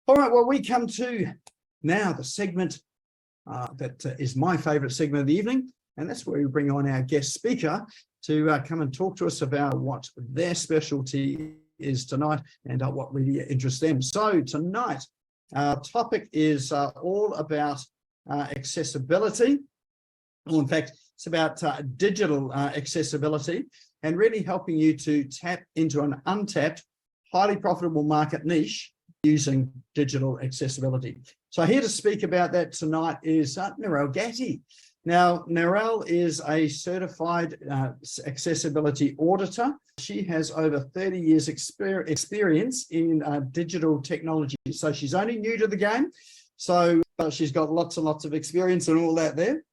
All right, well, we come to now the segment that is my favourite segment of the evening, and that's where we bring on our guest speaker to come and talk to us about what their specialty is tonight and what really interests them. So tonight, our topic is all about accessibility. Well, in fact, it's about digital accessibility and really helping you to tap into an untapped, highly profitable market niche using digital accessibility. So here to speak about that tonight is Narelle Gatti. Now, Narelle is a certified accessibility auditor. She has over 30 years experience in digital technology. So she's only new to the game. So she's got lots and lots of experience and all that there.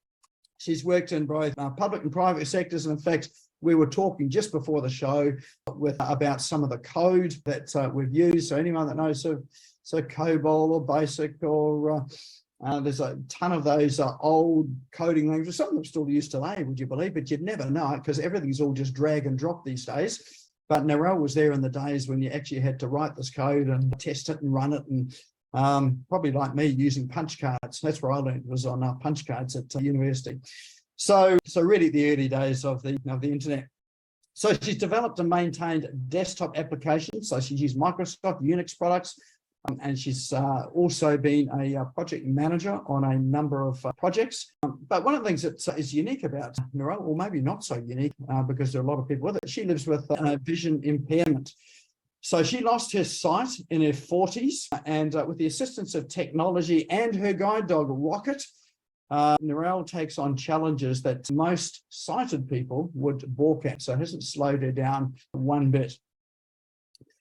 She's worked in both public and private sectors. And in fact, we were talking just before the show about some of the code that we've used. So anyone that knows so COBOL or BASIC or there's a ton of those old coding languages. Some of them still used today, would you believe? But you'd never know it because everything's all just drag and drop these days. But Narelle was there in the days when you actually had to write this code and test it and run it, and probably like me using punch cards. That's where I learned, was on punch cards at university. So really the early days of the internet. So she's developed and maintained desktop applications. So she's used Microsoft Unix products, and she's also been a project manager on a number of projects. But one of the things that is unique about Narelle, or maybe not so unique, because there are a lot of people with it, she lives with vision impairment. So she lost her sight in her 40s, and with the assistance of technology and her guide dog, Rocket, Narelle takes on challenges that most sighted people would balk at. So it hasn't slowed her down one bit.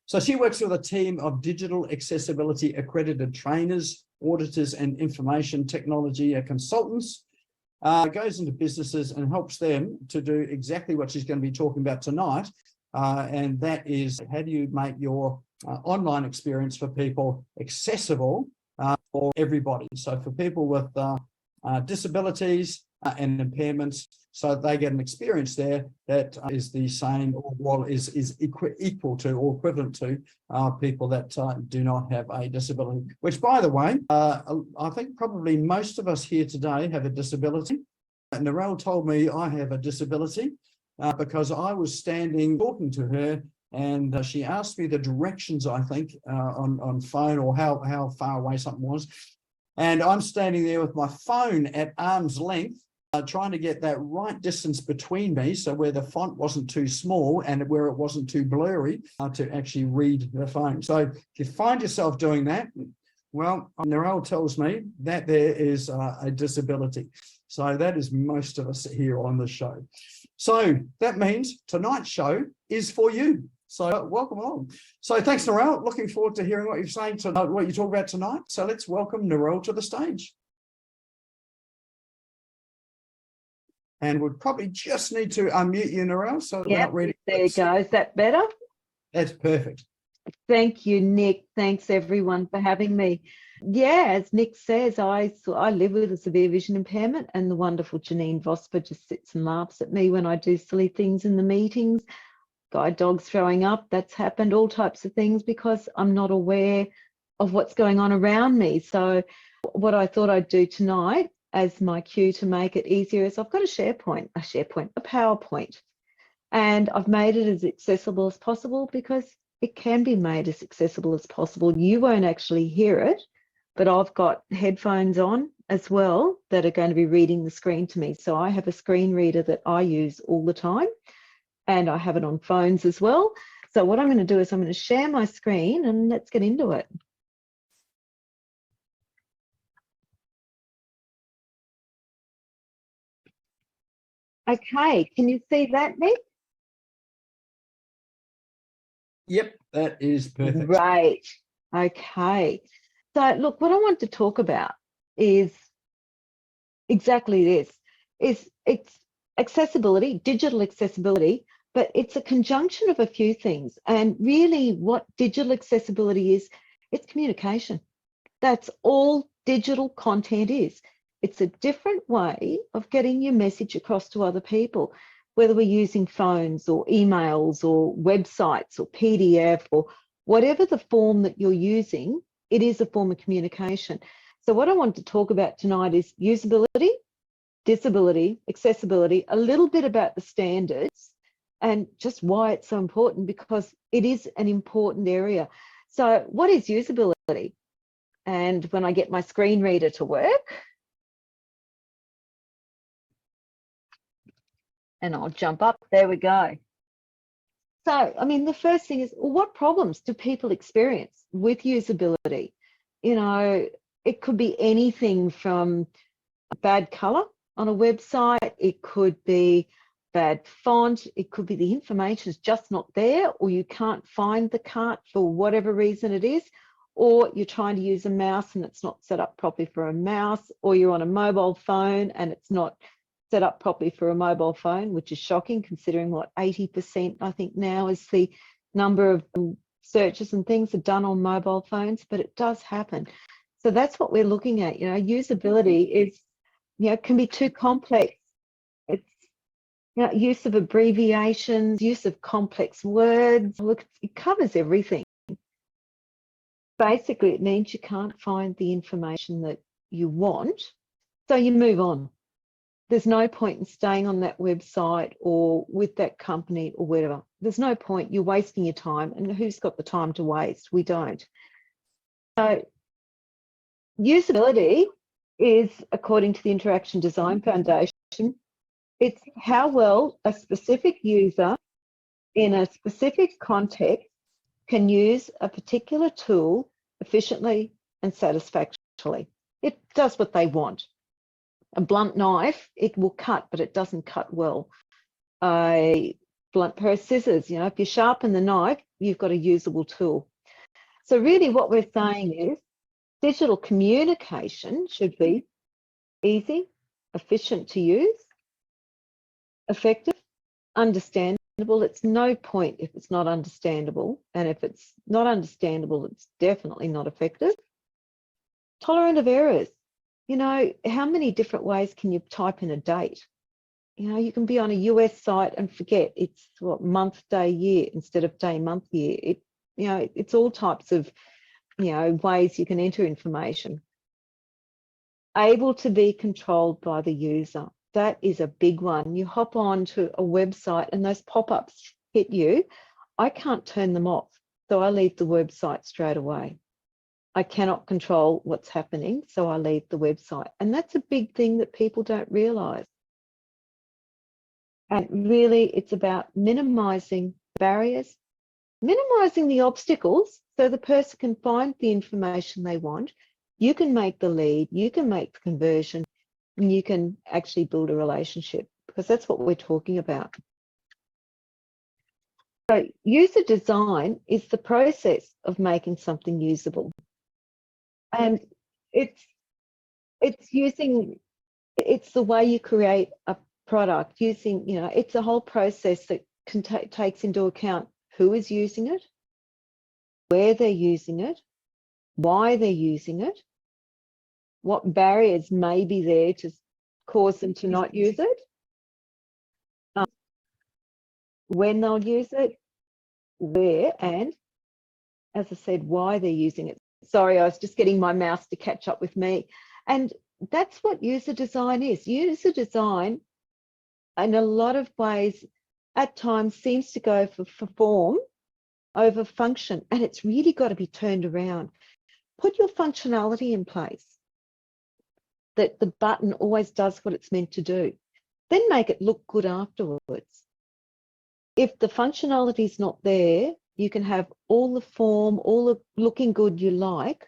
So she works with a team of digital accessibility accredited trainers, auditors, and information technology consultants. Goes into businesses and helps them to do exactly what she's going to be talking about tonight. And that is, how do you make your online experience for people accessible for everybody? So for people with disabilities and impairments, so they get an experience there that is the same, or is equal to or equivalent to people that do not have a disability. Which, by the way, I think probably most of us here today have a disability. Narelle told me I have a disability because I was standing talking to her, and she asked me the directions, I think, on phone, or how far away something was. And I'm standing there with my phone at arm's length, trying to get that right distance between me, so where the font wasn't too small and where it wasn't too blurry to actually read the phone. So if you find yourself doing that, well, Narelle tells me that there is a disability. So that is most of us here on the show. So that means tonight's show is for you. So welcome along. So thanks, Narelle. Looking forward to hearing what you're saying tonight, what you talk about tonight. So let's welcome Narelle to the stage. And we'll probably just need to unmute you, Narelle. So yeah, there you go. Is that better? That's perfect. Thank you, Nick. Thanks, everyone, for having me. Yeah, as Nick says, I live with a severe vision impairment, and the wonderful Janine Vosper just sits and laughs at me when I do silly things in the meetings. Guide dogs throwing up, that's happened, all types of things, because I'm not aware of what's going on around me. So what I thought I'd do tonight as my cue to make it easier is I've got a PowerPoint, and I've made it as accessible as possible because it can be made as accessible as possible. You won't actually hear it, but I've got headphones on as well that are going to be reading the screen to me. So I have a screen reader that I use all the time, and I have it on phones as well. So what I'm going to do is I'm going to share my screen, and let's get into it. Okay, can you see that, Nick? Yep, that is perfect. Right. Okay. So look, what I want to talk about is exactly this. It's accessibility, digital accessibility, but it's a conjunction of a few things. And really what digital accessibility is, it's communication. That's all digital content is. It's a different way of getting your message across to other people, whether we're using phones or emails or websites or PDF or whatever the form that you're using, It is a form of communication. So what I want to talk about tonight is usability, disability, accessibility, a little bit about the standards, and just why it's so important, because it is an important area. So what is usability? And when I get my screen reader to work, and I'll jump up, there we go. So, I mean, the first thing is, well, what problems do people experience with usability? You know, it could be anything from bad color on a website, it could be bad font, it could be the information is just not there, or you can't find the cart for whatever reason it is, or you're trying to use a mouse and it's not set up properly for a mouse, or you're on a mobile phone and it's not set up properly for a mobile phone, which is shocking considering what 80% I think now is the number of searches and things are done on mobile phones, but it does happen. So that's what we're looking at. You know, usability is, you know, can be too complex. It's, you know, use of abbreviations, use of complex words. Look, it covers everything. Basically, it means you can't find the information that you want, so you move on. There's no point in staying on that website or with that company or whatever. There's no point. You're wasting your time, and who's got the time to waste? We don't. So usability is, according to the Interaction Design Foundation, it's how well a specific user in a specific context can use a particular tool efficiently and satisfactorily. It does what they want. A blunt knife, it will cut, but it doesn't cut well. A blunt pair of scissors, you know, if you sharpen the knife, you've got a usable tool. So really what we're saying is digital communication should be easy, efficient to use, effective, understandable. It's no point if it's not understandable. And if it's not understandable, it's definitely not effective. Tolerant of errors. You know, how many different ways can you type in a date? You know, you can be on a US site and forget it's what month, day, year instead of day, month, year. You know, it's all types of, you know, ways you can enter information. Able to be controlled by the user. That is a big one. You hop on to a website and those pop-ups hit you. I can't turn them off, so I leave the website straight away. I cannot control what's happening, so I leave the website. And that's a big thing that people don't realize. And really, it's about minimizing barriers, minimizing the obstacles so the person can find the information they want. You can make the lead, you can make the conversion, and you can actually build a relationship, because that's what we're talking about. So user design is the process of making something usable. And it's the way you create a product using, you know, it's a whole process that takes into account who is using it, where they're using it, why they're using it, what barriers may be there to cause them to not use it, when they'll use it, where, and as I said, why they're using it. Sorry, I was just getting my mouse to catch up with me. And that's what user design is. User design, in a lot of ways, at times seems to go for form over function, and it's really got to be turned around. Put your functionality in place, that the button always does what it's meant to do. Then make it look good afterwards. If the functionality is not there, you can have all the form, all the looking good you like,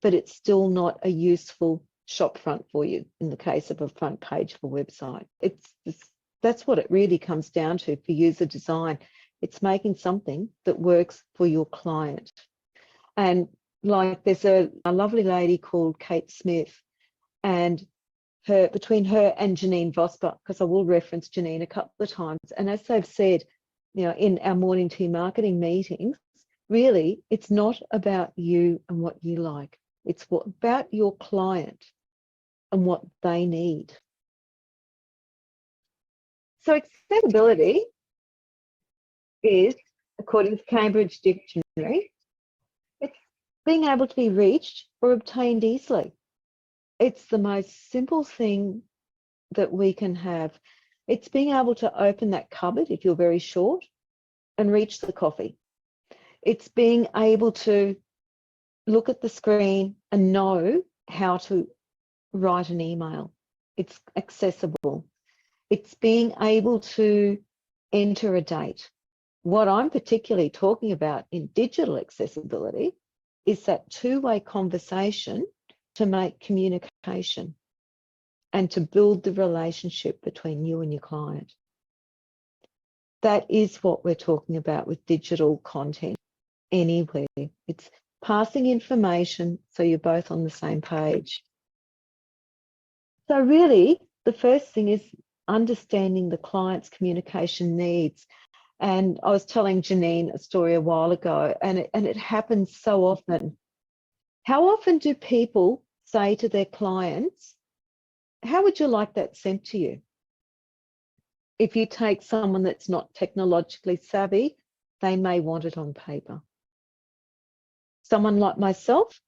but it's still not a useful shop front for you in the case of a front page of a website. That's what it really comes down to for user design. It's making something that works for your client. And like there's a lovely lady called Kate Smith, and between her and Janine Vosper, because I will reference Janine a couple of times, and as they've said, you know, in our morning tea marketing meetings, really, it's not about you and what you like. It's about your client and what they need. So accessibility is, according to Cambridge Dictionary, it's being able to be reached or obtained easily. It's the most simple thing that we can have. It's being able to open that cupboard if you're very short and reach the coffee. It's being able to look at the screen and know how to write an email. It's accessible. It's being able to enter a date. What I'm particularly talking about in digital accessibility is that two-way conversation to make communication and to build the relationship between you and your client. That is what we're talking about with digital content anywhere. It's passing information so you're both on the same page. So really, the first thing is understanding the client's communication needs. And I was telling Janine a story a while ago, and it happens so often. How often do people say to their clients, how would you like that sent to you? If you take someone that's not technologically savvy, they may want it on paper. Someone like myself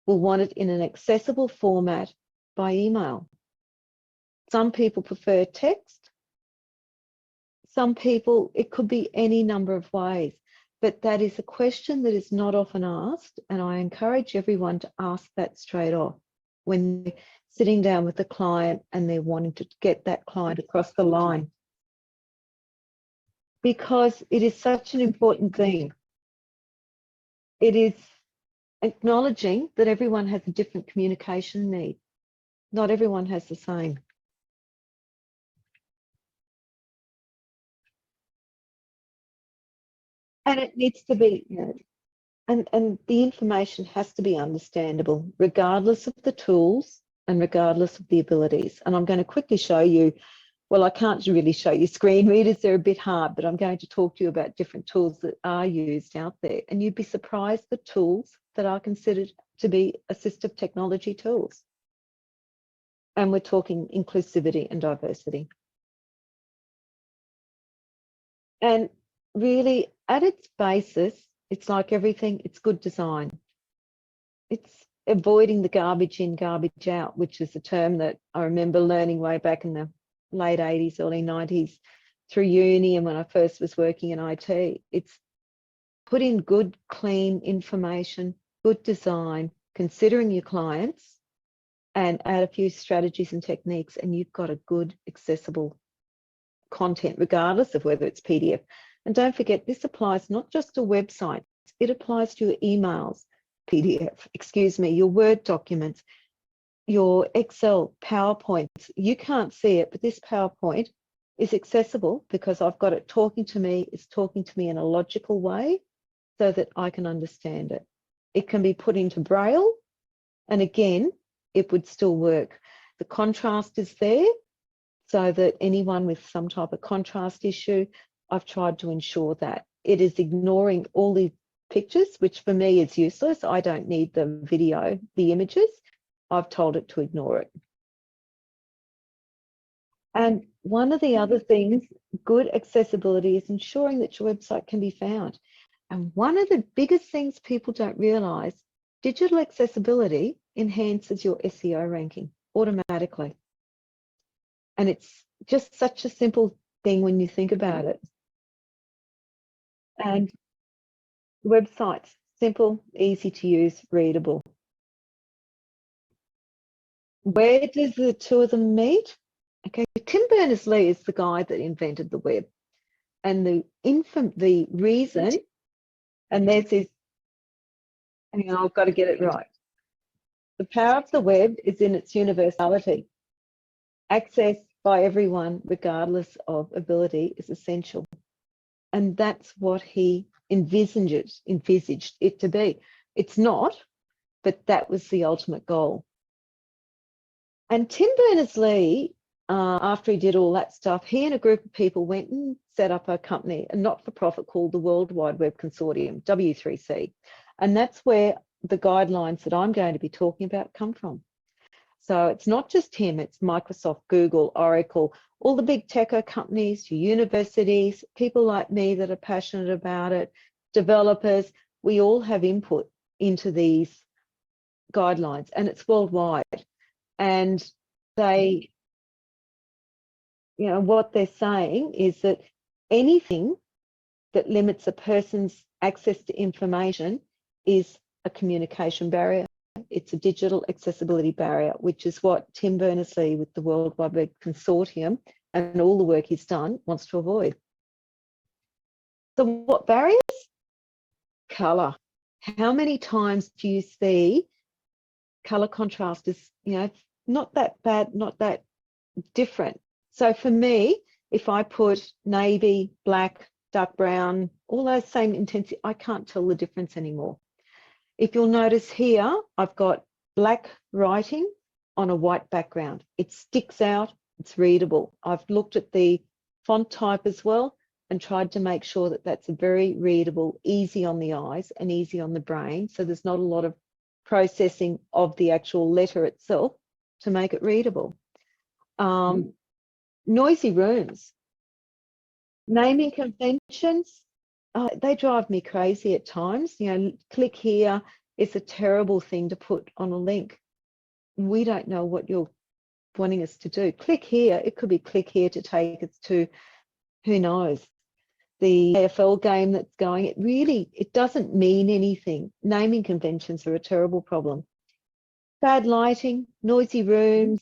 will want it in an accessible format by email. Some people prefer text. Some people, it could be any number of ways, but that is a question that is not often asked. And I encourage everyone to ask that straight off when they're sitting down with the client and they're wanting to get that client across the line. Because it is such an important thing. It is acknowledging that everyone has a different communication need. Not everyone has the same. And it needs to be, you know, and the information has to be understandable, regardless of the tools and regardless of the abilities. And I'm going to quickly show you, well, I can't really show you screen readers, they're a bit hard, but I'm going to talk to you about different tools that are used out there. And you'd be surprised the tools that are considered to be assistive technology tools. And we're talking inclusivity and diversity. And really, at its basis, it's like everything, it's good design. It's avoiding the garbage in, garbage out, which is a term that I remember learning way back in the late 80s, early 90s through uni and when I first was working in IT. It's put in good, clean information, good design, considering your clients, and add a few strategies and techniques, and you've got a good, accessible content, regardless of whether it's PDF. And don't forget, this applies not just to websites, it applies to your emails, your Word documents, your Excel, PowerPoints. You can't see it, but this PowerPoint is accessible because I've got it talking to me. It's talking to me in a logical way so that I can understand it. It can be put into Braille, and again, it would still work. The contrast is there so that anyone with some type of contrast issue, I've tried to ensure that. It is ignoring all the pictures, which for me is useless. I don't need the video, the images. I've told it to ignore it. And one of the other things, good accessibility, is ensuring that your website can be found. And one of the biggest things people don't realize, digital accessibility enhances your SEO ranking automatically. And it's just such a simple thing when you think about it. And websites, simple, easy to use, readable. Where does the two of them meet? Okay, Tim Berners-Lee is the guy that invented the web. And the reason, and there's his, hang on, I've got to get it right. The power of the web is in its universality. Access by everyone, regardless of ability, is essential. And that's what he envisaged it to be. It's not, but that was the ultimate goal. And Tim Berners-Lee, after he did all that stuff, he and a group of people went and set up a company, a not-for-profit called the World Wide Web Consortium, W3C. And that's where the guidelines that I'm going to be talking about come from. So it's not just him, it's Microsoft, Google, Oracle, all the big techo companies, your universities, people like me that are passionate about it, developers, we all have input into these guidelines, and it's worldwide. And they, what they're saying is that anything that limits a person's access to information is a communication barrier. It's a digital accessibility barrier, which is what Tim Berners-Lee with the World Wide Web Consortium and all the work he's done wants to avoid. So what barriers? Colour. How many times do you see colour contrast is, not that bad, not that different. So for me, if I put navy, black, dark brown, all those same intensity, I can't tell the difference anymore. If you'll notice here, I've got black writing on a white background. It sticks out, it's readable. I've looked at the font type as well and tried to make sure that that's a very readable, easy on the eyes and easy on the brain. So there's not a lot of processing of the actual letter itself to make it readable. Noisy rooms. Naming conventions, they drive me crazy at times. Click here is a terrible thing to put on a link. We don't know what you're wanting us to do. Click here, it could be click here to take us to, who knows, the AFL game that's going. It doesn't mean anything. Naming conventions are a terrible problem. Bad lighting, noisy rooms,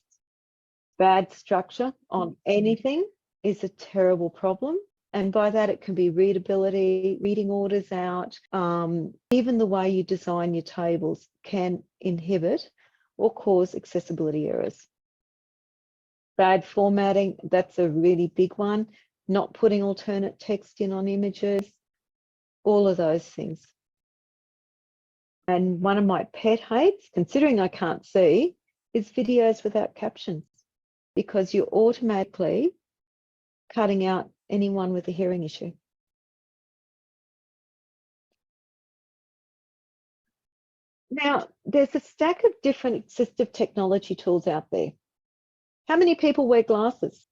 bad structure on anything is a terrible problem. And by that, it can be readability, reading orders out. Even the way you design your tables can inhibit or cause accessibility errors. Bad formatting, that's a really big one. Not putting alternate text in on images, all of those things. And one of my pet hates, considering I can't see, is videos without captions, because you're automatically cutting out anyone with a hearing issue. Now, there's a stack of different assistive technology tools out there. How many people wear glasses?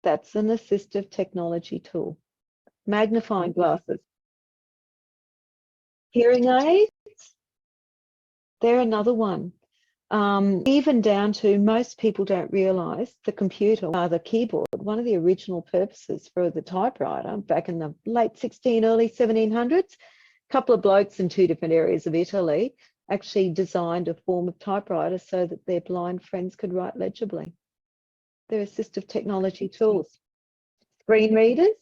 That's an assistive technology tool. Magnifying glasses. Hearing aids, they're another one. Even down to most people don't realise the computer, the keyboard, one of the original purposes for the typewriter back in the late 1600s, early 1700s, a couple of blokes in two different areas of Italy actually designed a form of typewriter so that their blind friends could write legibly. They're assistive technology tools. Screen readers,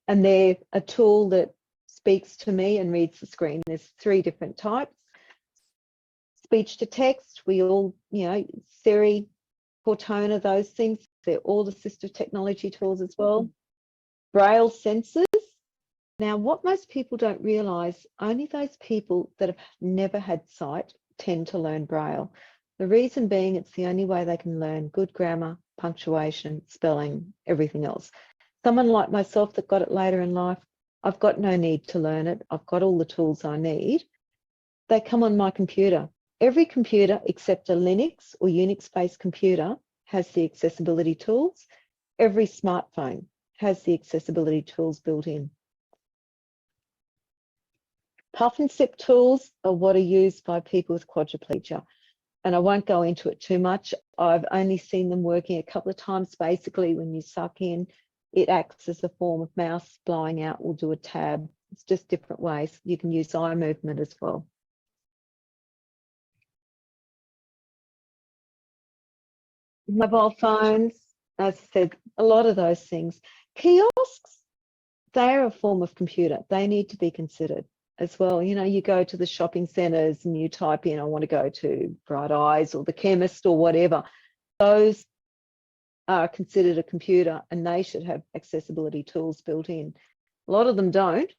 and they're a tool that speaks to me and reads the screen. There's 3 different types. Speech to text, we all, Siri, Cortana, those things, they're all assistive technology tools as well. Braille sensors. Now, what most people don't realise, only those people that have never had sight tend to learn Braille. The reason being, it's the only way they can learn good grammar, punctuation, spelling, everything else. Someone like myself that got it later in life, I've got no need to learn it. I've got all the tools I need. They come on my computer. Every computer except a Linux or Unix-based computer has the accessibility tools. Every smartphone has the accessibility tools built in. Puff and sip tools are what are used by people with quadriplegia. And I won't go into it too much. I've only seen them working a couple of times. Basically, when you suck in, it acts as a form of mouse. Blowing out will do a tab. It's just different ways. You can use eye movement as well. Mobile phones, as I said, a lot of those things. Kiosks, they're a form of computer. They need to be considered as well. You go to the shopping centres and you type in, I want to go to Bright Eyes or the chemist or whatever. Those are considered a computer and they should have accessibility tools built in. A lot of them don't.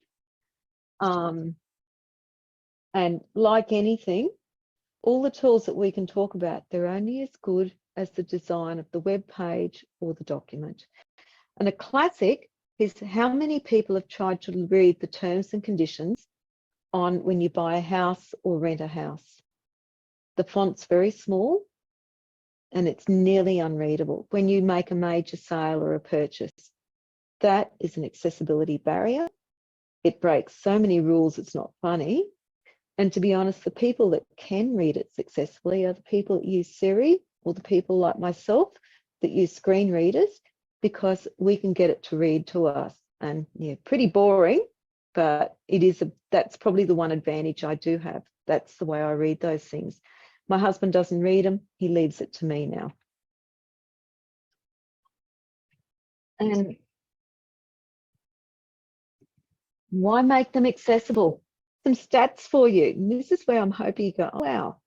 And like anything, all the tools that we can talk about, they're only as good as the design of the web page or the document. And a classic is how many people have tried to read the terms and conditions on when you buy a house or rent a house. The font's very small and it's nearly unreadable. When you make a major sale or a purchase, that is an accessibility barrier. It breaks so many rules, it's not funny. And to be honest, the people that can read it successfully are the people that use Siri, or the people like myself that use screen readers, because we can get it to read to us. And yeah, pretty boring, but that's probably the one advantage I do have. That's the way I read those things. My husband doesn't read them. He leaves it to me now. And why make them accessible? Some stats for you. And this is where I'm hoping you go, oh, wow,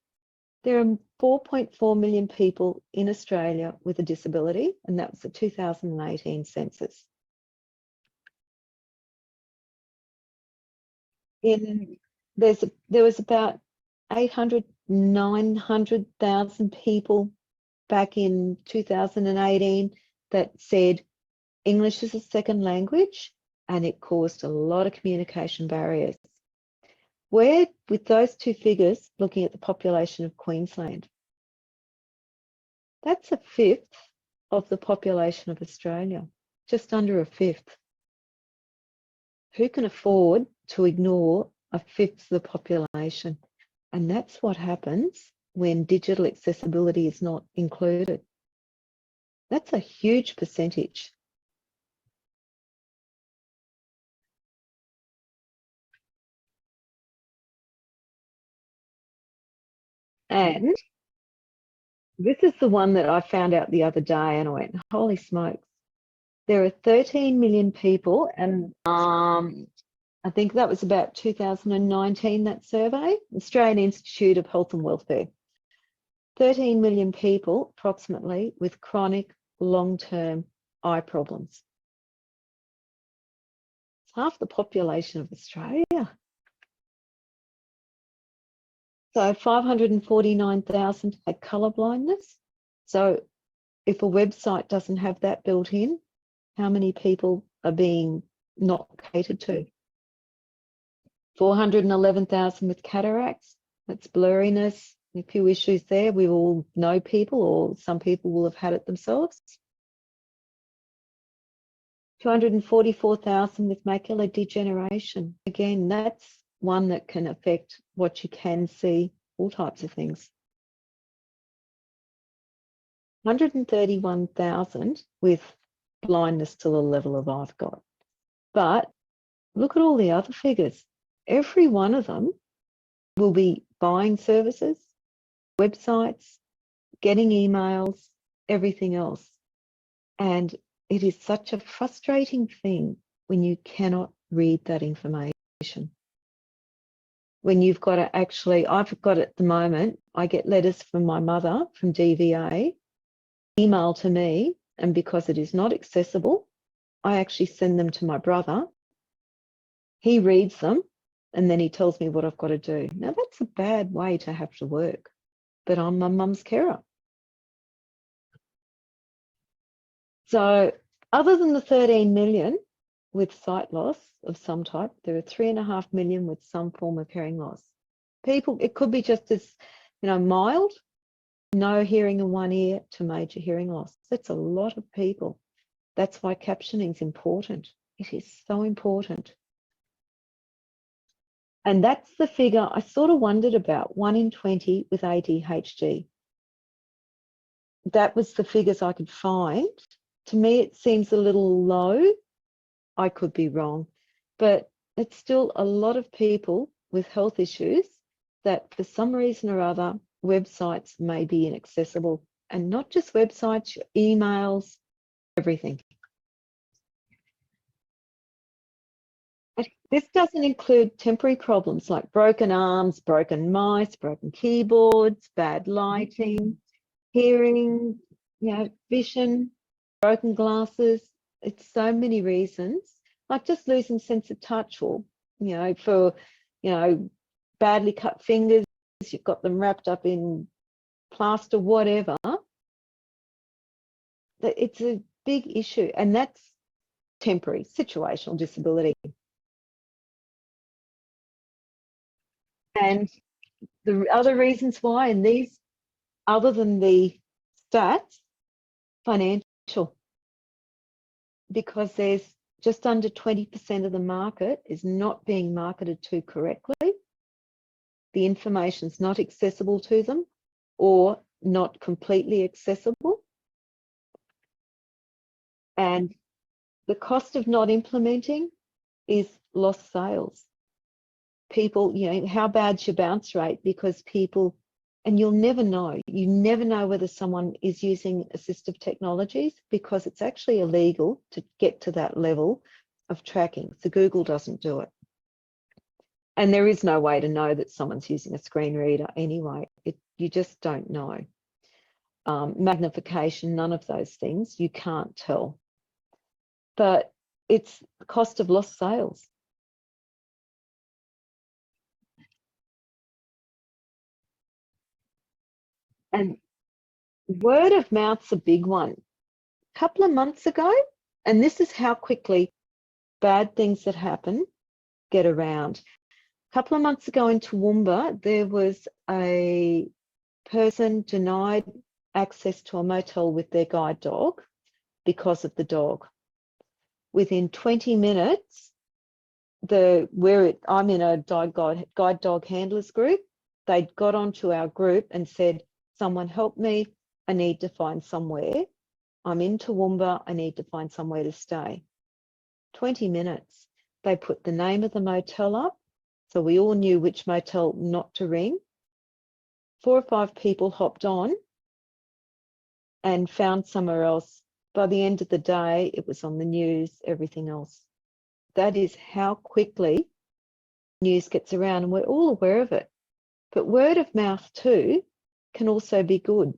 there are 4.4 million people in Australia with a disability, and that was the 2018 census. There was about 800, 900,000 people back in 2018 that said English is a second language, and it caused a lot of communication barriers. We're, with those two figures, looking at the population of Queensland. That's a fifth of the population of Australia, just under a fifth. Who can afford to ignore a fifth of the population? And that's what happens when digital accessibility is not included. That's a huge percentage. And this is the one that I found out the other day, and I went, holy smokes. There are 13 million people, and I think that was about 2019, that survey, Australian Institute of Health and Welfare. 13 million people, approximately, with chronic long-term eye problems. It's half the population of Australia. So 549,000 had colour blindness. So if a website doesn't have that built in, how many people are being not catered to? 411,000 with cataracts. That's blurriness. A few issues there. We all know people, or some people will have had it themselves. 244,000 with macular degeneration. Again, that's one that can affect what you can see, all types of things. 131,000 with blindness to the level of I've got. But look at all the other figures. Every one of them will be buying services, websites, getting emails, everything else. And it is such a frustrating thing when you cannot read that information. When you've got to actually, I've got at the moment, I get letters from my mother from DVA, email to me, and because it is not accessible, I actually send them to my brother. He reads them, and then he tells me what I've got to do. Now, that's a bad way to have to work, but I'm my mum's carer. So other than the 13 million with sight loss of some type, there are 3.5 million with some form of hearing loss. People, it could be just as, mild, no hearing in one ear, to major hearing loss. That's a lot of people. That's why captioning is important. It is so important. And that's the figure I sort of wondered about, 1 in 20 with ADHD. That was the figures I could find. To me, it seems a little low. I could be wrong, but it's still a lot of people with health issues that for some reason or other, websites may be inaccessible, and not just websites, your emails, everything. This doesn't include temporary problems like broken arms, broken mice, broken keyboards, bad lighting, hearing, vision, broken glasses. It's so many reasons, like just losing sense of touch, or, for, badly cut fingers, you've got them wrapped up in plaster, whatever. It's a big issue, and that's temporary, situational disability. And the other reasons why, and these, other than the stats, financial, because there's just under 20% of the market is not being marketed to correctly. the information's not accessible to them or not completely accessible. And the cost of not implementing is lost sales. People, you know, how bad's your bounce rate? Because people, and you never know whether someone is using assistive technologies, because it's actually illegal to get to that level of tracking. So Google doesn't do it. And there is no way to know that someone's using a screen reader anyway. You just don't know. Magnification, none of those things, you can't tell. But it's the cost of lost sales. And word of mouth's a big one. A couple of months ago, and this is how quickly bad things that happen get around. A couple of months ago in Toowoomba, there was a person denied access to a motel with their guide dog because of the dog. Within 20 minutes, I'm in a guide dog handlers group. They got onto our group and said, someone help me, I need to find somewhere. I'm in Toowoomba, I need to find somewhere to stay. 20 minutes. They put the name of the motel up, so we all knew which motel not to ring. 4 or 5 people hopped on and found somewhere else. By the end of the day, it was on the news, everything else. That is how quickly news gets around, and we're all aware of it. But word of mouth too can also be good.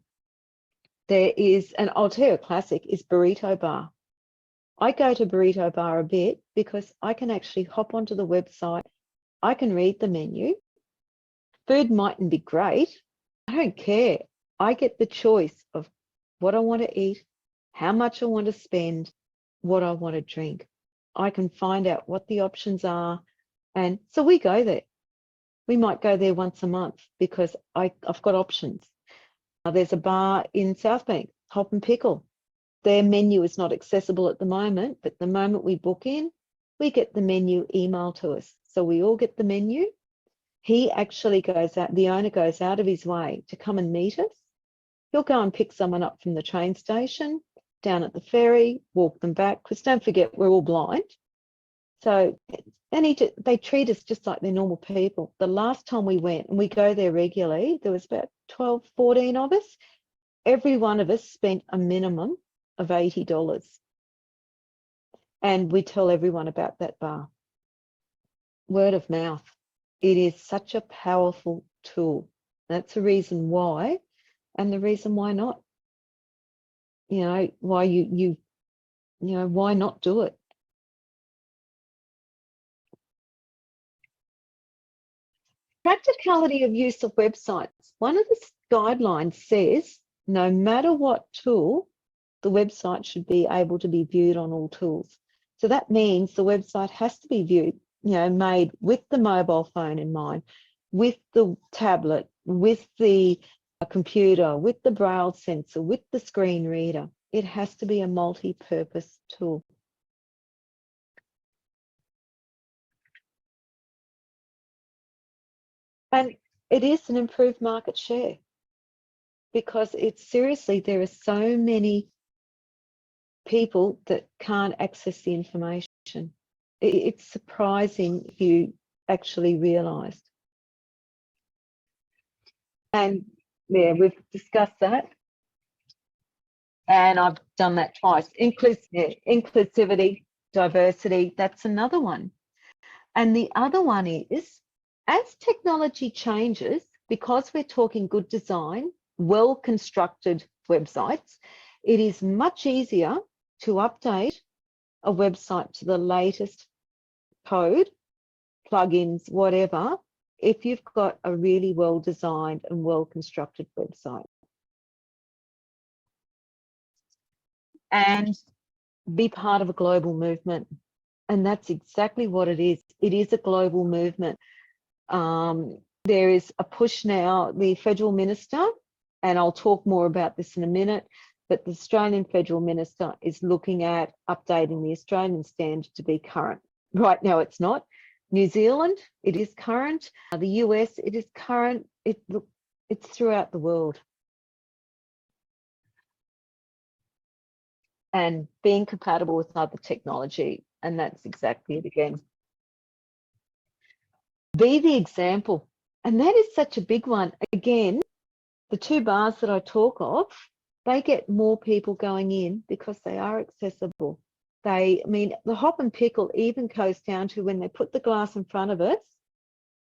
There is, and I'll tell you a classic, is Burrito Bar. I go to Burrito Bar a bit because I can actually hop onto the website. I can read the menu. Food mightn't be great. I don't care. I get the choice of what I want to eat, how much I want to spend, what I want to drink. I can find out what the options are. And so we go there. We might go there once a month because I've got options. There's a bar in South Bank, Hop and Pickle. Their menu is not accessible at the moment, but the moment we book in, we get the menu emailed to us. So we all get the menu. He actually goes out, the owner goes out of his way to come and meet us. He'll go and pick someone up from the train station, down at the ferry, walk them back, because don't forget, we're all blind. So, and they treat us just like they're normal people. The last time we went, and we go there regularly, there was about 12, 14 of us. Every one of us spent a minimum of $80. And we tell everyone about that bar. Word of mouth. It is such a powerful tool. That's the reason why, and the reason why not. You know, why why not do it? Practicality of use of websites. One of the guidelines says, no matter what tool, the website should be able to be viewed on all tools. So that means the website has to be viewed, made with the mobile phone in mind, with the tablet, with the computer, with the braille sensor, with the screen reader. It has to be a multi-purpose tool. And it is an improved market share because it's seriously, there are so many people that can't access the information. It's surprising if you actually realised. And yeah, we've discussed that. And I've done that twice. Inclusivity, diversity, that's another one. And the other one is, as technology changes, because we're talking good design, well-constructed websites, it is much easier to update a website to the latest code, plugins, whatever, if you've got a really well-designed and well-constructed website. And be part of a global movement. And that's exactly what it is. It is a global movement. There is a push now, the federal minister, and I'll talk more about this in a minute, but the Australian federal minister is looking at updating the Australian standard to be current. Right now it's not. New Zealand, it is current. The US, it is current. It's throughout the world. And being compatible with other technology, and that's exactly it again. Be the example, and that is such a big one. Again, the 2 bars that I talk of, they get more people going in because they are accessible. I mean, the hop and pickle even goes down to when they put the glass in front of us,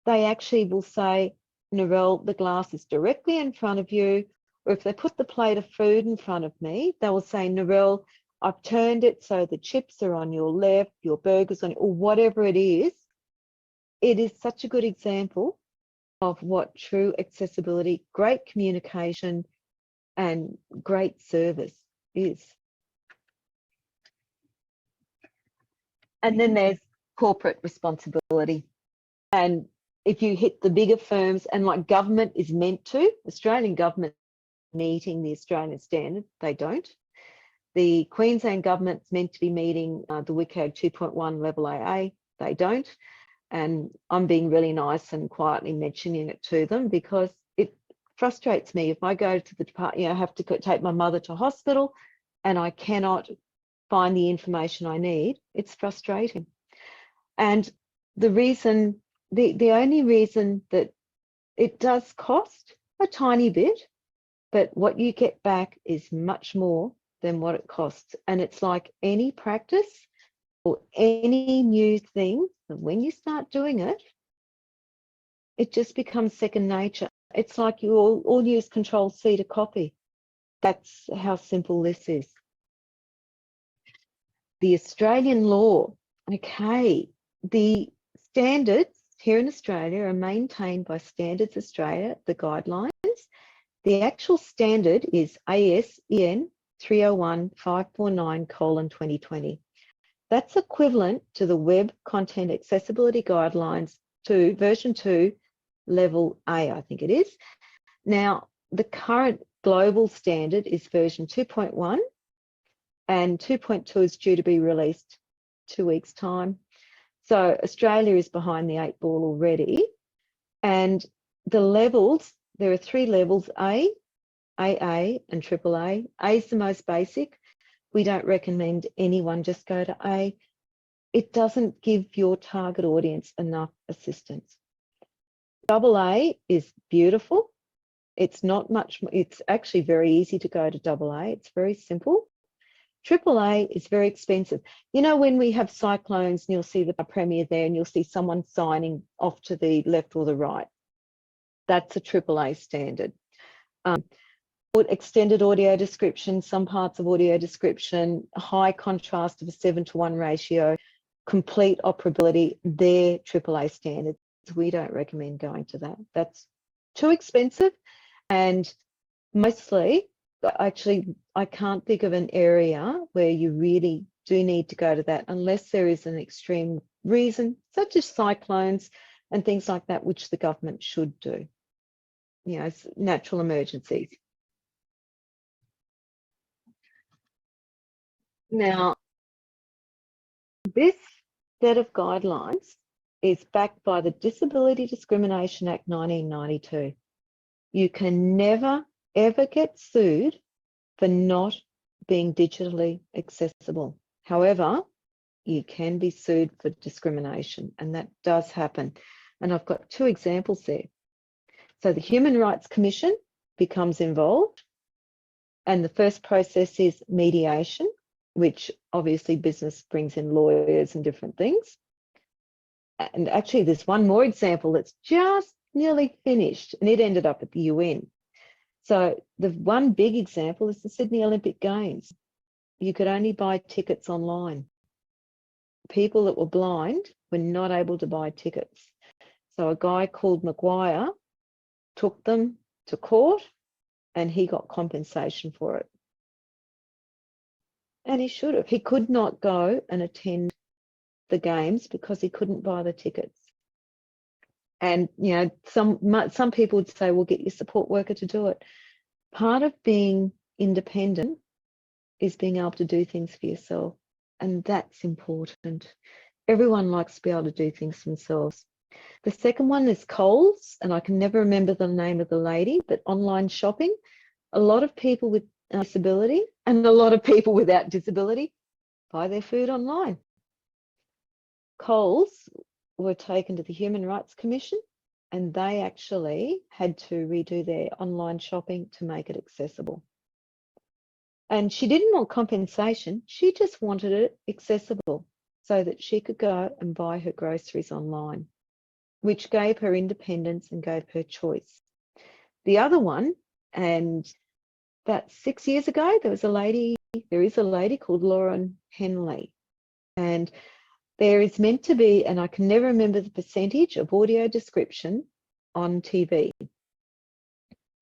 they actually will say, Narelle, the glass is directly in front of you. Or if they put the plate of food in front of me, they will say, Narelle, I've turned it so the chips are on your left, your burgers on, or whatever it is. It is such a good example of what true accessibility, great communication, and great service is. And then there's corporate responsibility. And if you hit the bigger firms, and like government is meant to, Australian government meeting the Australian standard, they don't. The Queensland government's meant to be meeting the WCAG 2.1 level AA, they don't. And I'm being really nice and quietly mentioning it to them because it frustrates me. If I go to the department, I have to take my mother to hospital and I cannot find the information I need, it's frustrating. And the reason, the only reason that it does cost a tiny bit, but what you get back is much more than what it costs. And it's like any practice or any new thing, that when you start doing it, it just becomes second nature. It's like you all use Control-C to copy. That's how simple this is. The Australian law, okay, the standards here in Australia are maintained by Standards Australia, the guidelines. The actual standard is ASEN 301-549:2020. That's equivalent to the Web Content Accessibility Guidelines to version 2, level A, I think it is. Now, the current global standard is version 2.1, and 2.2 is due to be released 2 weeks' time. So Australia is behind the 8 ball already. And the levels, there are 3 levels, A, AA, and AAA. A is the most basic. We don't recommend anyone just go to A. It doesn't give your target audience enough assistance. AA is beautiful. It's not much, it's actually very easy to go to AA. It's very simple. AAA is very expensive. You know, when we have cyclones and you'll see the premier there and you'll see someone signing off to the left or the right. That's a AAA standard. Extended audio description, some parts of audio description, high contrast of a 7:1 ratio, complete operability, they're AAA standards. We don't recommend going to that. That's too expensive. And mostly, actually, I can't think of an area where you really do need to go to that unless there is an extreme reason, such as cyclones and things like that, which the government should do. You know, natural emergencies. Now, this set of guidelines is backed by the Disability Discrimination Act 1992. You can never, ever get sued for not being digitally accessible. However, you can be sued for discrimination, and that does happen. And I've got 2 examples there. So the Human Rights Commission becomes involved, and the first process is mediation, which obviously business brings in lawyers and different things. And actually, there's one more example that's just nearly finished, and it ended up at the UN. So the one big example is the Sydney Olympic Games. You could only buy tickets online. People that were blind were not able to buy tickets. So a guy called Maguire took them to court and he got compensation for it. And he should have. He could not go and attend the games because he couldn't buy the tickets. And, you know, some people would say, well, get your support worker to do it. Part of being independent is being able to do things for yourself. And that's important. Everyone likes to be able to do things themselves. The second one is Coles, and I can never remember the name of the lady, but online shopping. A lot of people with disability and a lot of people without disability buy their food online. Coles were taken to the Human Rights Commission, and they actually had to redo their online shopping to make it accessible. And she didn't want compensation, she just wanted it accessible so that she could go and buy her groceries online, which gave her independence and gave her choice. The other one, and about 6 years ago, there is a lady called Lauren Henley, and there is meant to be, and I can never remember the percentage of audio description on TV.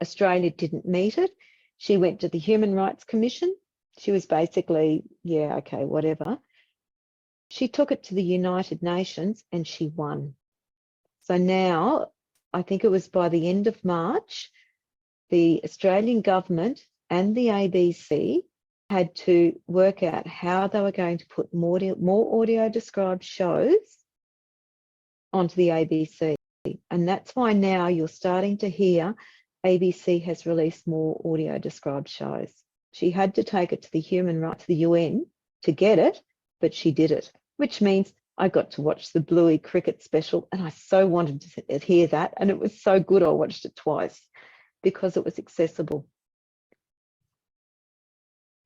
Australia didn't meet it. She went to the Human Rights Commission. She was basically, yeah, okay, whatever. She took it to the United Nations and she won. So now, I think it was by the end of March, the Australian government and the ABC had to work out how they were going to put more audio described shows onto the ABC. And that's why now you're starting to hear ABC has released more audio described shows. She had to take it to the the UN to get it, but she did it, which means I got to watch the Bluey cricket special, and I so wanted to hear that. And it was so good, I watched it twice because it was accessible.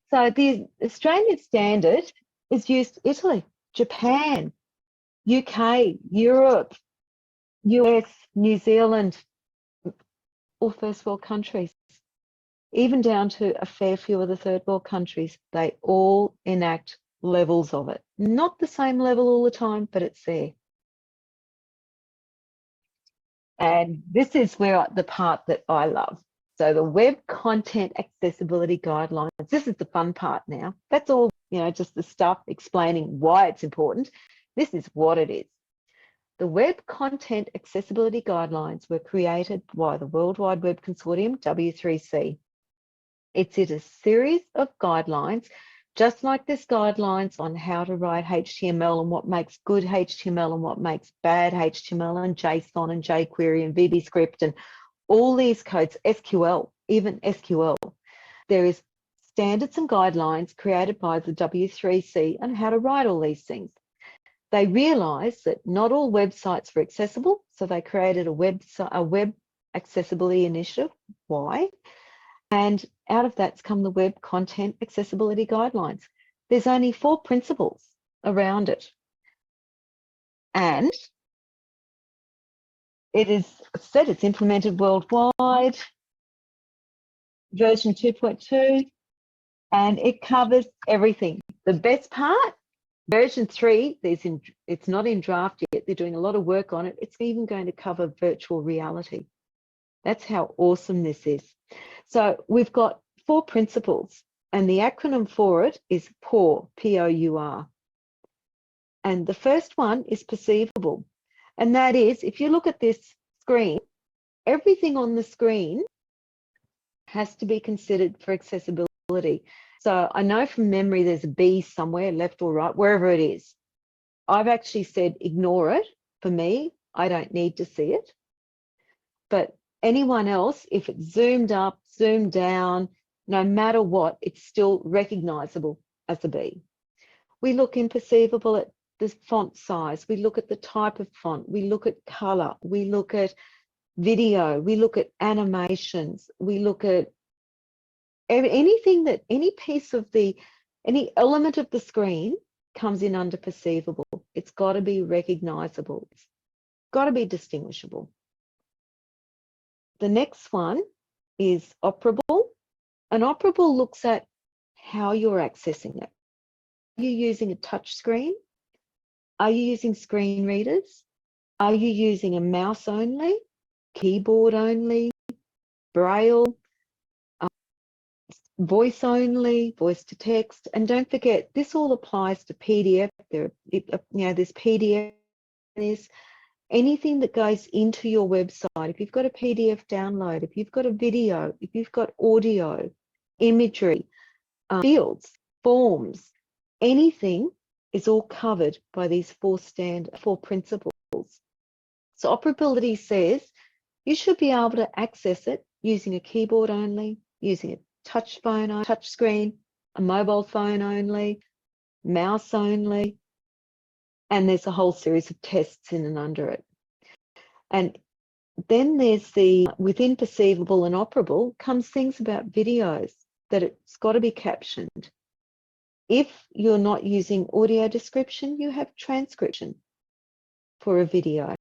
So the Australian standard is used Italy, Japan, UK, Europe, US, New Zealand, all first world countries, even down to a fair few of the third world countries. They all enact levels of it. Not the same level all the time, but it's there. And this is where the part that I love. So the Web Content Accessibility Guidelines, this is the fun part now. That's all, just the stuff explaining why it's important. This is what it is. The Web Content Accessibility Guidelines were created by the World Wide Web Consortium, W3C. It's a series of guidelines, just like there's guidelines on how to write HTML and what makes good HTML and what makes bad HTML and JSON and jQuery and VBScript and all these codes, SQL, even SQL. There is standards and guidelines created by the W3C on how to write all these things. They realised that not all websites were accessible, so they created a web accessibility initiative. Why? And out of that's come the Web Content Accessibility Guidelines. There's only 4 principles around it. And it is said it's implemented worldwide, version 2.2, and it covers everything. The best part, version 3, it's not in draft yet. They're doing a lot of work on it. It's even going to cover virtual reality. That's how awesome this is. So we've got 4 principles, and the acronym for it is POUR, P-O-U-R. And the first one is perceivable. And that is, if you look at this screen, everything on the screen has to be considered for accessibility. So I know from memory there's a B somewhere, left or right, wherever it is. I've actually said ignore it. For me, I don't need to see it. But anyone else, if it's zoomed up, zoomed down, no matter what, it's still recognisable as a B. We look in perceivable at the font size, we look at the type of font, we look at colour, we look at video, we look at animations, we look at anything that, any element of the screen comes in under perceivable. It's got to be recognisable. It's got to be distinguishable. The next one is operable. An operable looks at how you're accessing it. Are you using a touch screen? Are you using screen readers? Are you using a mouse only, keyboard only, braille, voice only, voice to text? And don't forget, this all applies to PDF. There's PDF. There's anything that goes into your website. If you've got a PDF download, if you've got a video, if you've got audio, imagery, fields, forms, anything is all covered by these four principles. So operability says you should be able to access it using a keyboard only, using a touch screen, a mobile phone only, mouse only, and there's a whole series of tests in and under it. And then there's within perceivable and operable comes things about videos, that it's got to be captioned. If you're not using audio description, you have transcription for a video.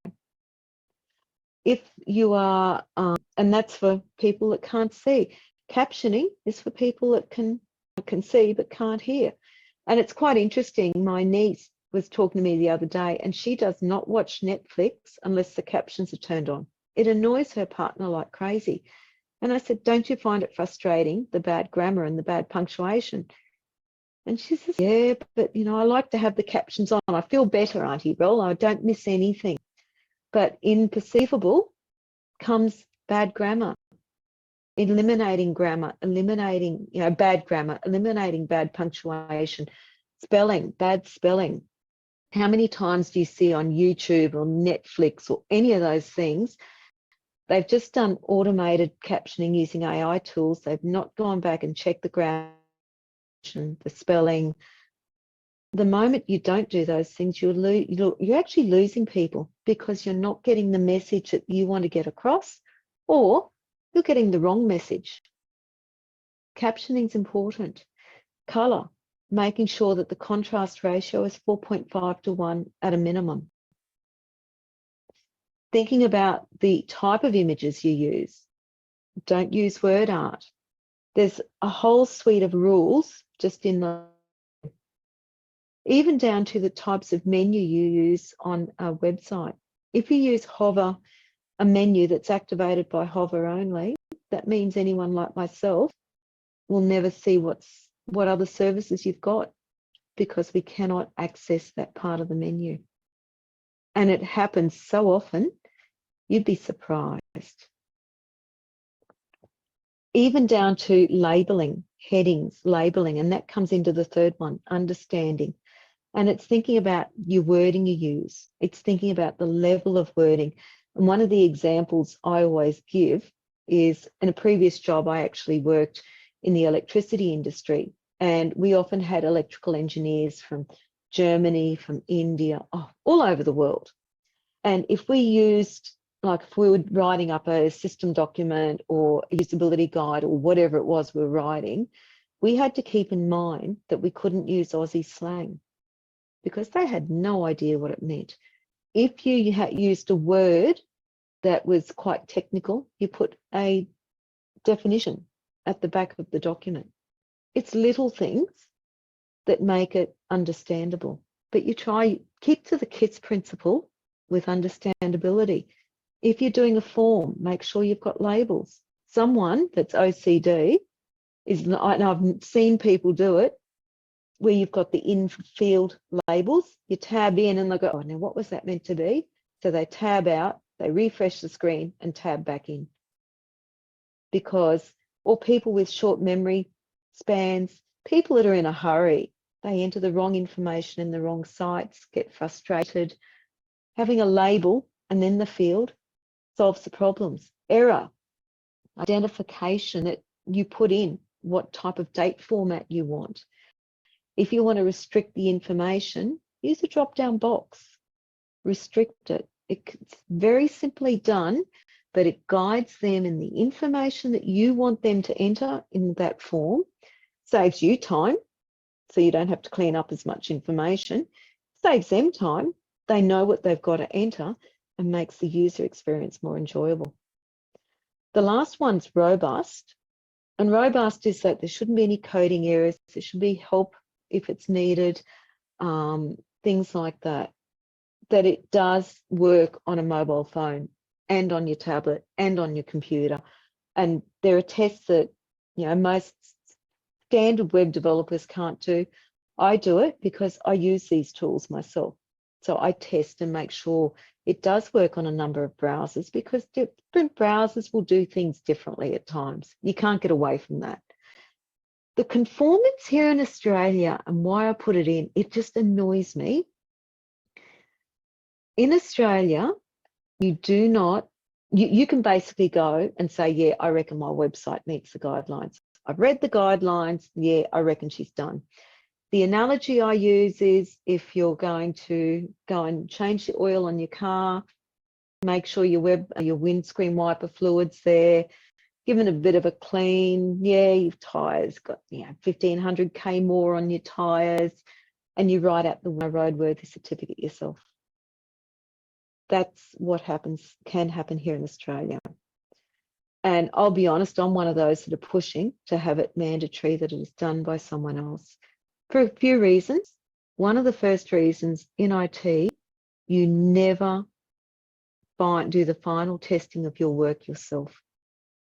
If you are, and that's for people that can't see. Captioning is for people that can see but can't hear. And it's quite interesting. My niece was talking to me the other day, and she does not watch Netflix unless the captions are turned on. It annoys her partner like crazy. And I said, don't you find it frustrating, the bad grammar and the bad punctuation? And she says, yeah, but I like to have the captions on. I feel better, Auntie Rel. I don't miss anything. But in perceivable comes bad grammar, eliminating grammar, eliminating bad grammar, eliminating bad punctuation, spelling, bad spelling. How many times do you see on YouTube or Netflix or any of those things, they've just done automated captioning using AI tools. They've not gone back and checked the grammar, the spelling. The moment you don't do those things, you're actually losing people, because you're not getting the message that you want to get across, or you're getting the wrong message. Captioning is important. Colour, making sure that the contrast ratio is 4.5 to 1 at a minimum. Thinking about the type of images you use. Don't use word art. There's a whole suite of rules just in the, even down to the types of menu you use on a website. If you use hover, a menu that's activated by hover only, that means anyone like myself will never see what other services you've got, because we cannot access that part of the menu. And it happens so often, you'd be surprised. Even down to labeling, headings, labeling, and that comes into the third one, understanding. And it's thinking about your wording you use. It's thinking about the level of wording. And one of the examples I always give is, in a previous job, I actually worked in the electricity industry, and we often had electrical engineers from Germany, from India, all over the world. And if we used, like if we were writing up a system document or a usability guide or whatever it was we were writing, we had to keep in mind that we couldn't use Aussie slang, because they had no idea what it meant. If you had used a word that was quite technical, you put a definition at the back of the document. It's little things that make it understandable, but you keep to the KISS principle with understandability. If you're doing a form, make sure you've got labels. Someone that's OCD and I've seen people do it, where you've got the in-field labels, you tab in and they go, oh, now what was that meant to be? So they tab out, they refresh the screen and tab back in. Or people with short memory spans, people that are in a hurry, they enter the wrong information in the wrong sites, get frustrated. Having a label and then the field solves the problems. Error, identification, that you put in what type of date format you want. If you want to restrict the information, use a drop-down box. Restrict it. It's very simply done, but it guides them in the information that you want them to enter in that form. Saves you time, so you don't have to clean up as much information. Saves them time. They know what they've got to enter, and makes the user experience more enjoyable. The last one's robust. And robust is that there shouldn't be any coding errors. There should be help if it's needed, things like that. That it does work on a mobile phone and on your tablet and on your computer. And there are tests that, most standard web developers can't do. I do it because I use these tools myself. So I test and make sure it does work on a number of browsers, because different browsers will do things differently at times. You can't get away from that. The conformance here in Australia, and why I put it in, it just annoys me. In Australia, you do not, you can basically go and say, yeah, I reckon my website meets the guidelines. I've read the guidelines. Yeah, I reckon she's done. The analogy I use is if you're going to go and change the oil on your car, make sure your windscreen wiper fluid's there, give it a bit of a clean. Yeah, your tyres got 1,500 more on your tyres, and you write out the roadworthy certificate yourself. That's what can happen here in Australia. And I'll be honest, I'm one of those that are pushing to have it mandatory that it is done by someone else for a few reasons. One of the first reasons in IT, you never do the final testing of your work yourself,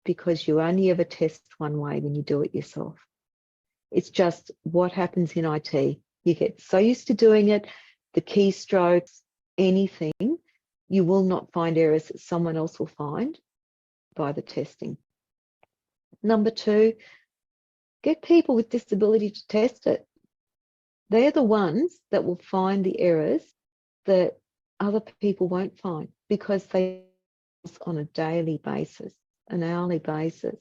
because you only ever test one way when you do it yourself. It's just what happens in IT. You get so used to doing it, the keystrokes, anything, you will not find errors that someone else will find by the testing. Number two, get people with disability to test it. They're the ones that will find the errors that other people won't find, because they on a daily basis, an hourly basis.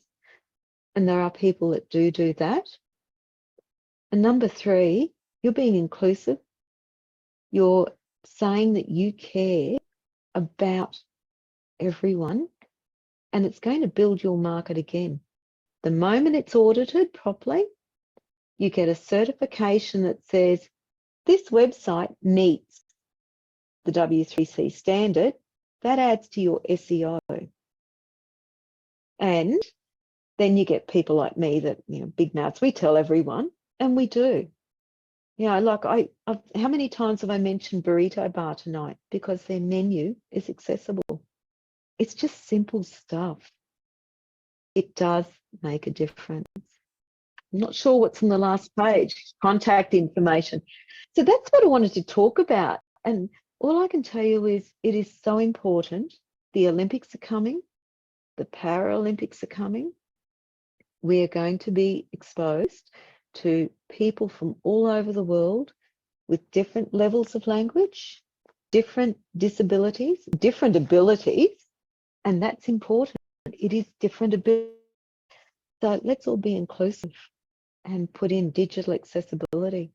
And there are people that do that. And number three, you're being inclusive. You're saying that you care about everyone, and it's going to build your market again. The moment it's audited properly, you get a certification that says this website meets the W3C standard. That adds to your SEO. And then you get people like me that, big mouths, we tell everyone, and we do. Like how many times have I mentioned Burrito Bar tonight? Because their menu is accessible. It's just simple stuff. It does make a difference. I'm not sure what's on the last page, contact information. So that's what I wanted to talk about. And all I can tell you is it is so important. The Olympics are coming. The Paralympics are coming. We are going to be exposed to people from all over the world with different levels of language, different disabilities, different abilities, and that's important. It is different abilities. So let's all be inclusive and put in digital accessibility.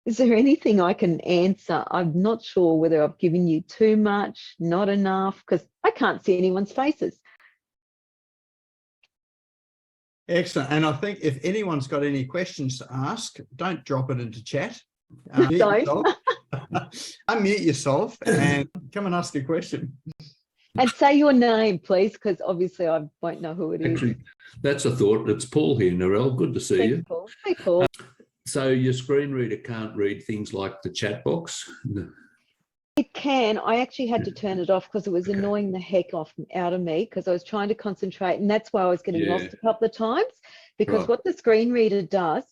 Is there anything I can answer? I'm not sure whether I've given you too much, not enough, because I can't see anyone's faces. Excellent. And I think if anyone's got any questions to ask, don't drop it into chat. Unmute yourself and come and ask a question. And say your name, please, because obviously I won't know who it is. Actually, that's a thought. It's Paul here, Narelle. Good to see Thanks, you. Paul. Hey, Paul. So your screen reader can't read things like the chat box? It can. I actually had to turn it off because it was annoying the heck out of me, because I was trying to concentrate, and that's why I was getting lost a couple of times, because what the screen reader does,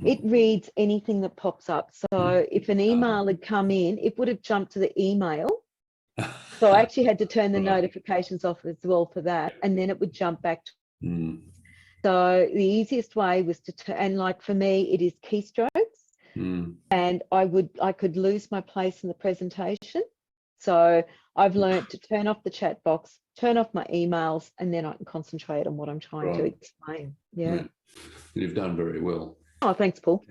it reads anything that pops up. So if an email had come in, it would have jumped to the email. So I actually had to turn the notifications off as well for that, and then it would jump back to So the easiest way was to and like for me, it is keystrokes. And I could lose my place in the presentation. So I've learned to turn off the chat box, turn off my emails, and then I can concentrate on what I'm trying to explain. Yeah. You've done very well. Oh, thanks, Paul.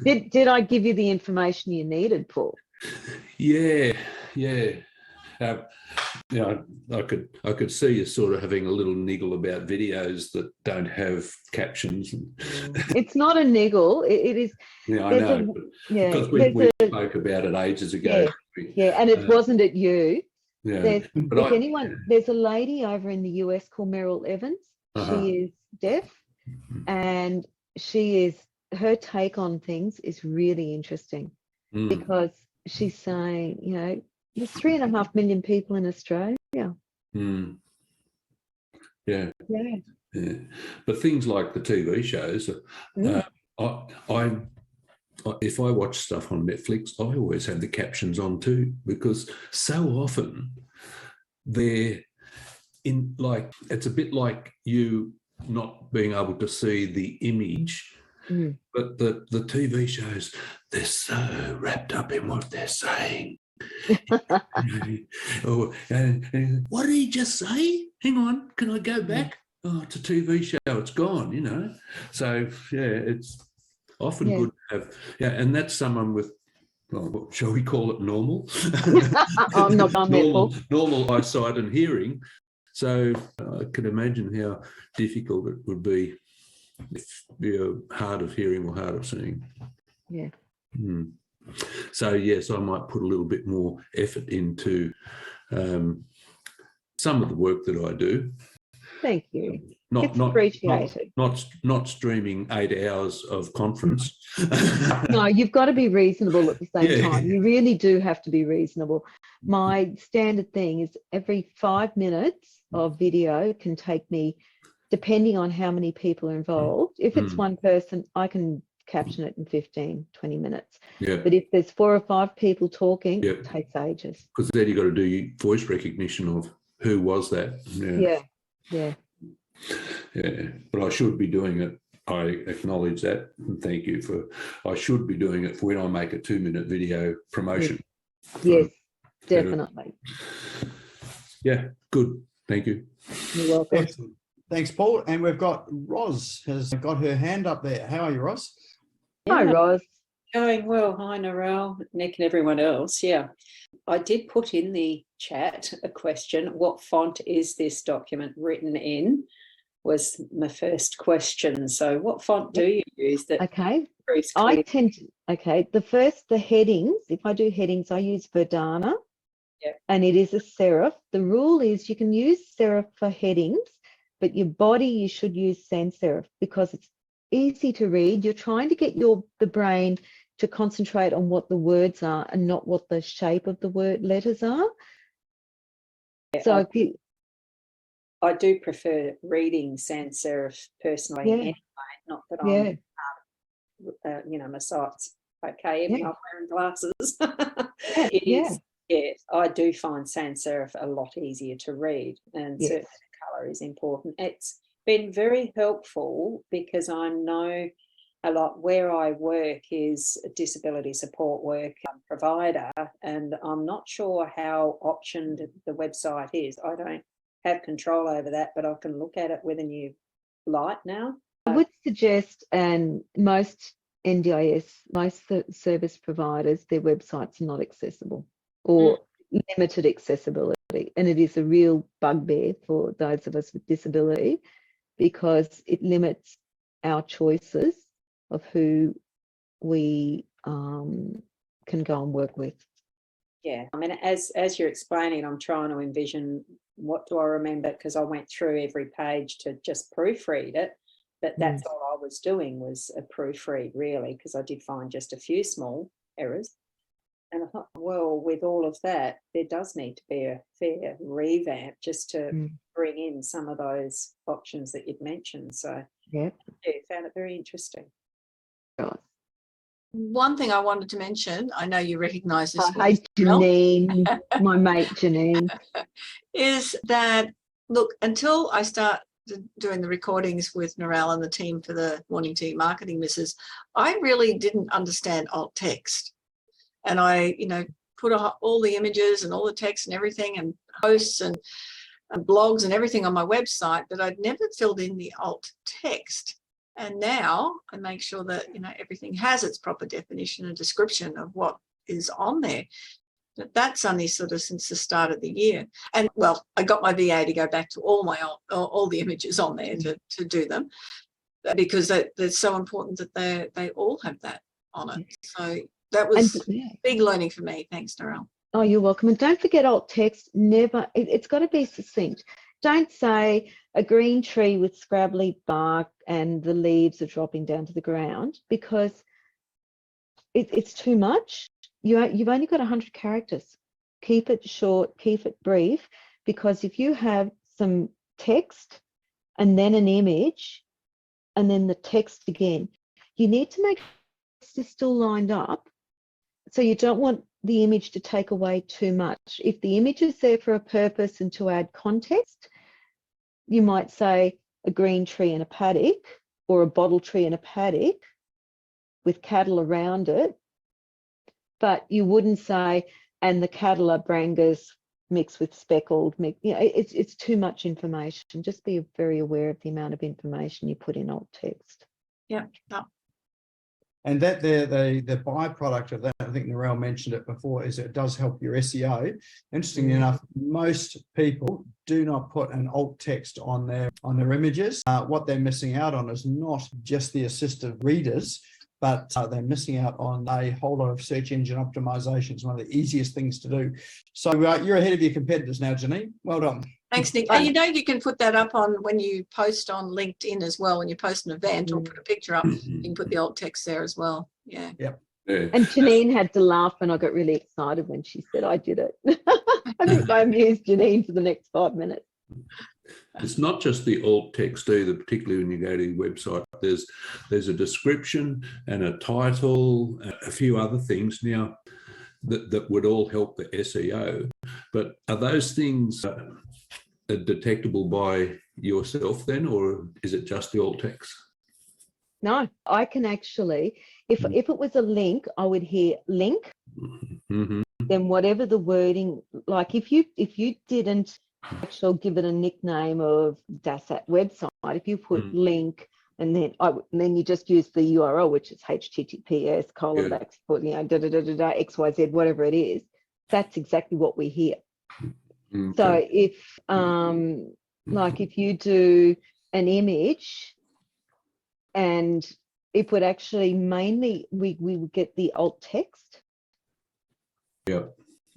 Did I give you the information you needed, Paul? Yeah. I could see you sort of having a little niggle about videos that don't have captions. It's not a niggle. It is. Yeah, I know. Because we spoke about it ages ago. And it wasn't at you. Yeah. There's a lady over in the US called Merrill Evans. She is deaf, and her take on things is really interesting, because she's saying, there's 3.5 million people in Australia. Yeah. But things like the TV shows, if I watch stuff on Netflix, I always have the captions on too, because so often they're in, like, it's a bit like you not being able to see the image. But the TV shows, they're so wrapped up in what they're saying. And what did he just say? Hang on, can I go back? Oh, it's a TV show, it's gone, you know. So, yeah, it's often good to have, and that's someone with, well, shall we call it normal? I'm not normal eyesight and hearing. So I can imagine how difficult it would be if you're hard of hearing or hard of seeing. Yeah. So yes, I might put a little bit more effort into some of the work that I do. Thank you. It's appreciated. Not streaming 8 hours of conference. No, you've got to be reasonable at the same time. You really do have to be reasonable. My standard thing is every 5 minutes of video can take me, depending on how many people are involved. If it's one person, I can caption it in 15, 20 minutes. But if there's 4 or 5 people talking, it takes ages. Because then you've got to do voice recognition of who was that. Yeah. But I should be doing it. I acknowledge that, and thank you for. I should be doing it for when I make a 2-minute video promotion. Yes, definitely. Yeah, good. Thank you. You're welcome. Excellent. Thanks, Paul. And we've got Roz has got her hand up there. How are you, Roz? Hi, Roz. Going well. Hi, Narelle, Nick, and everyone else. Yeah, I did put in the chat a question. What font is this document written in? Was my first question. So what font do you use that? Okay. I tend to, the headings, if I do headings, I use Verdana. And it is a serif. The rule is you can use serif for headings, but your body, you should use sans serif because it's easy to read. You're trying to get the brain to concentrate on what the words are and not what the shape of the word letters are. So I do prefer reading sans serif personally anyway, not that I'm my sight's okay, even I'm wearing glasses. I do find sans serif a lot easier to read, and certainly the colour is important. It's been very helpful because I know a lot where I work is a disability support work provider, and I'm not sure how optioned the website is. I don't have control over that, but I can look at it with a new light now. I would suggest, and most NDIS, most service providers, their websites are not accessible or limited accessibility. And it is a real bugbear for those of us with disability because it limits our choices of who we can go and work with. Yeah, I mean, as you're explaining, I'm trying to envision what do I remember, because I went through every page to just proofread it, but that's all I was doing was a proofread really, because I did find just a few small errors. And I thought, well, with all of that, there does need to be a fair revamp just to bring in some of those options that you'd mentioned. So I found it very interesting. One thing I wanted to mention, I know you recognise this. Hi, Janine, my mate Janine. Is that, look, until I start doing the recordings with Narelle and the team for the Morning Tea Marketing Misses, I really didn't understand alt text. And I, put all the images and all the text and everything and posts and blogs and everything on my website, but I'd never filled in the alt text. And now I make sure that, everything has its proper definition and description of what is on there. But that's only sort of since the start of the year. And well, I got my VA to go back to all the images on there to do them, because they're so important that they all have that on it. So that was big learning for me. Thanks, Narelle. Oh, you're welcome. And don't forget alt text, it's got to be succinct. Don't say a green tree with scrabbly bark and the leaves are dropping down to the ground, because it's too much. You've only got 100 characters. Keep it short, keep it brief, because if you have some text and then an image and then the text again, you need to make sure it's still lined up. So you don't want the image to take away too much. If the image is there for a purpose and to add context, you might say a green tree in a paddock or a bottle tree in a paddock with cattle around it, but you wouldn't say, and the cattle are Brangus mixed with speckled, it's too much information. Just be very aware of the amount of information you put in alt text. Yeah. And that the byproduct of that, I think Narelle mentioned it before, is it does help your SEO. Interestingly enough, most people do not put an alt text on their images. What they're missing out on is not just the assistive readers, but they're missing out on a whole lot of search engine optimization. It's one of the easiest things to do. So you're ahead of your competitors now, Janine. Well done. Thanks, Nick. And you can put that up on when you post on LinkedIn as well. When you post an event or put a picture up, you can put the alt text there as well. Yeah. Yep. Yeah. And Janine had to laugh when I got really excited when she said I did it. I think I amused Janine for the next 5 minutes. It's not just the alt text either, particularly when you go to your website. There's a description and a title, a few other things now that would all help the SEO. But are those things detectable by yourself then, or is it just the alt text? No, I can actually, if it was a link, I would hear link. Mm-hmm. Then whatever the wording, like if you didn't actually give it a nickname of that website, if you put link and then you just use the URL, which is https : XYZ, whatever it is, that's exactly what we hear. Okay. So if like if you do an image, and it would actually mainly we would get the alt text. Yeah.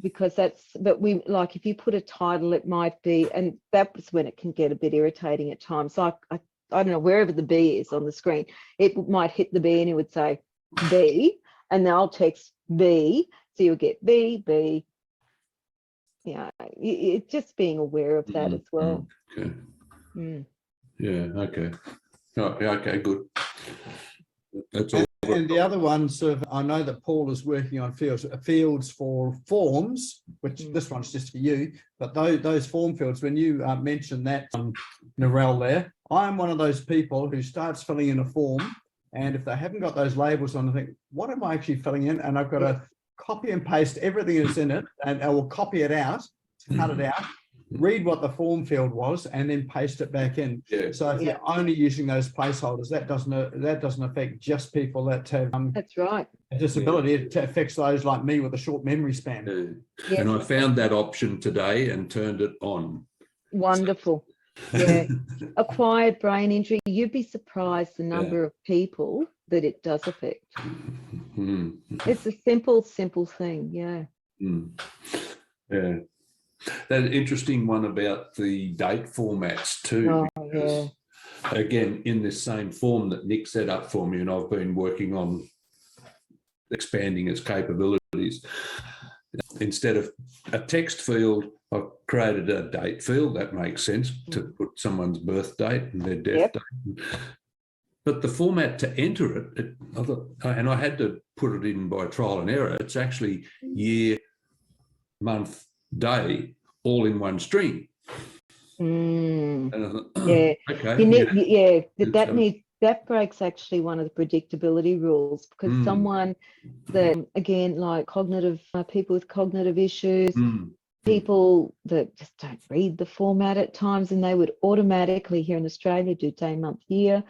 Because but we like if you put a title, it might be, and that was when it can get a bit irritating at times. So I don't know, wherever the B is on the screen, it might hit the B and it would say B, and then I'll text B, so you'll get B. Yeah, it's just being aware of that as well. Okay. Mm. Yeah. Okay. Oh, yeah, okay. Good. That's all. And the other one, sort of, I know that Paul is working on fields for forms, which this one's just for you, but those form fields, when you mentioned that, Narelle there, I'm one of those people who starts filling in a form, and if they haven't got those labels on, I think, what am I actually filling in? And I've got to copy and paste everything that's in it, and I will copy it out, cut it out, read what the form field was, and then paste it back in. Yeah. So if you're only using those placeholders, that doesn't affect just people that have That's right. a disability. It affects those like me with a short memory span. Yes. And I found that option today and turned it on. Wonderful. Yeah. Acquired brain injury, you'd be surprised the number of people that it does affect. It's a simple thing. Yeah. Yeah. That interesting one about the date formats too. Oh, yeah. Again, in this same form that Nick set up for me, and I've been working on expanding its capabilities. Instead of a text field, I've created a date field. That makes sense, to put someone's birth date and their death date. But the format to enter it, and I had to put it in by trial and error, it's actually year, month, day, all in one string. And I thought, okay. That breaks actually one of the predictability rules, because someone that, again, like people with cognitive issues, people that just don't read the format at times, and they would automatically, here in Australia, do day, month, year.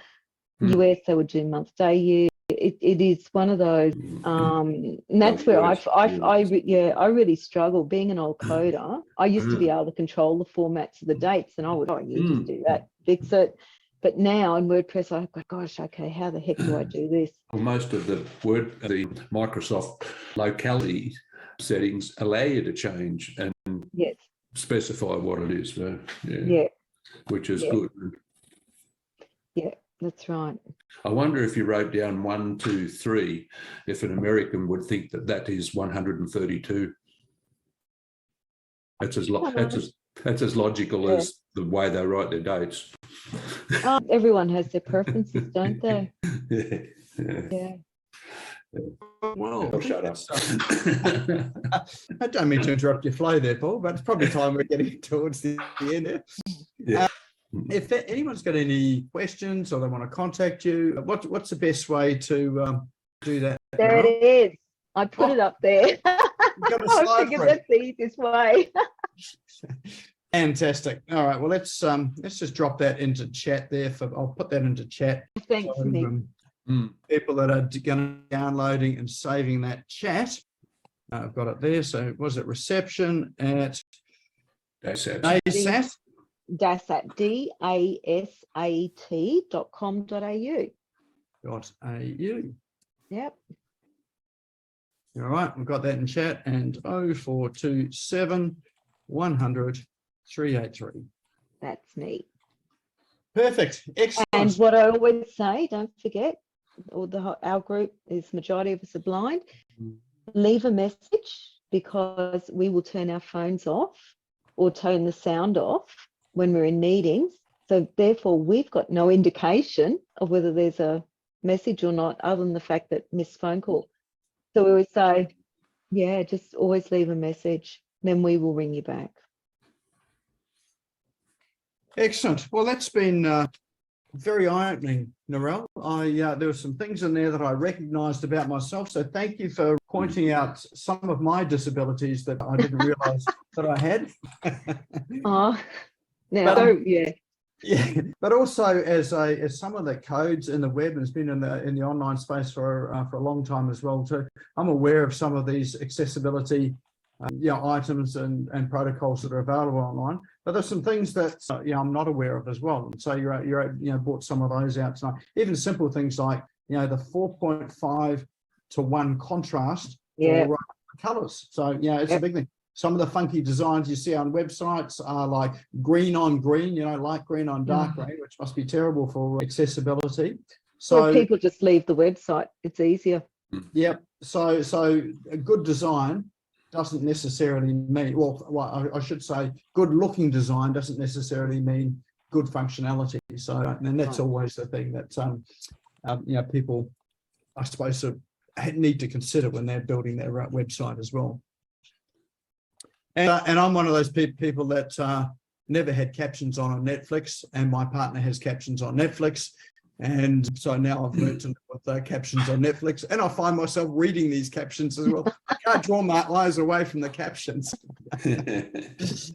US, they would do month, day, year. It is one of those, and that's where I really struggle. Being an old coder, I used to be able to control the formats of the dates, and I would, you just do that, fix it. But now in WordPress, I go, gosh, okay, how the heck do I do this? Well, most of the Microsoft locality settings allow you to change and specify what it is. So, which is good. Yeah, that's right. I wonder if you wrote down 1, 2, 3, if an American would think that is 132. That's as logical as the way they write their dates. Everyone has their preferences, don't they? Yeah. Well, I'll shut up. I don't mean to interrupt your flow there, Paul, but it's probably time we're getting towards the end. If anyone's got any questions or they want to contact you, what's the best way to do that? There it is. I put it up there. You've got a I slide figured for it. that's the easiest way. Fantastic. All right. Well, let's just drop that into chat there. I'll put that into chat. Thanks, So, Nick. people that are going to be downloading and saving that chat, I've got it there. So was it reception at ASAP. ASAT? DASAT, dasat.com.au. .au. Yep. All right, we've got that in chat, and 0427 100 383. That's me. Perfect. Excellent. And what I always say, don't forget, our group is majority of us are blind. Leave a message, because we will turn our phones off or turn the sound off when we're in meetings. So therefore, we've got no indication of whether there's a message or not, other than the fact that missed phone call. So we always say, yeah, just always leave a message, then we will ring you back. Excellent. Well, that's been very eye-opening, Narelle. There were some things in there that I recognised about myself. So thank you for pointing out some of my disabilities that I didn't realise that I had. Oh, now, yeah. Yeah, but also as someone that codes in the web and has been in the online space for a long time as well too, I'm aware of some of these accessibility items and protocols that are available online. But there's some things that I'm not aware of as well. And so you're brought some of those out tonight. Even simple things like the 4.5:1 contrast for colours. So it's a big thing. Some of the funky designs you see on websites are like green on green, light green on dark green, which must be terrible for accessibility. So people just leave the website. It's easier. Yep. So a good design doesn't necessarily mean, well, I should say good looking design doesn't necessarily mean good functionality. So, and that's always the thing that, people, I suppose, need to consider when they're building their website as well. And I'm one of those people that never had captions on Netflix, and my partner has captions on Netflix. And so now I've learned to live with captions on Netflix, and I find myself reading these captions as well. I can't draw my eyes away from the captions.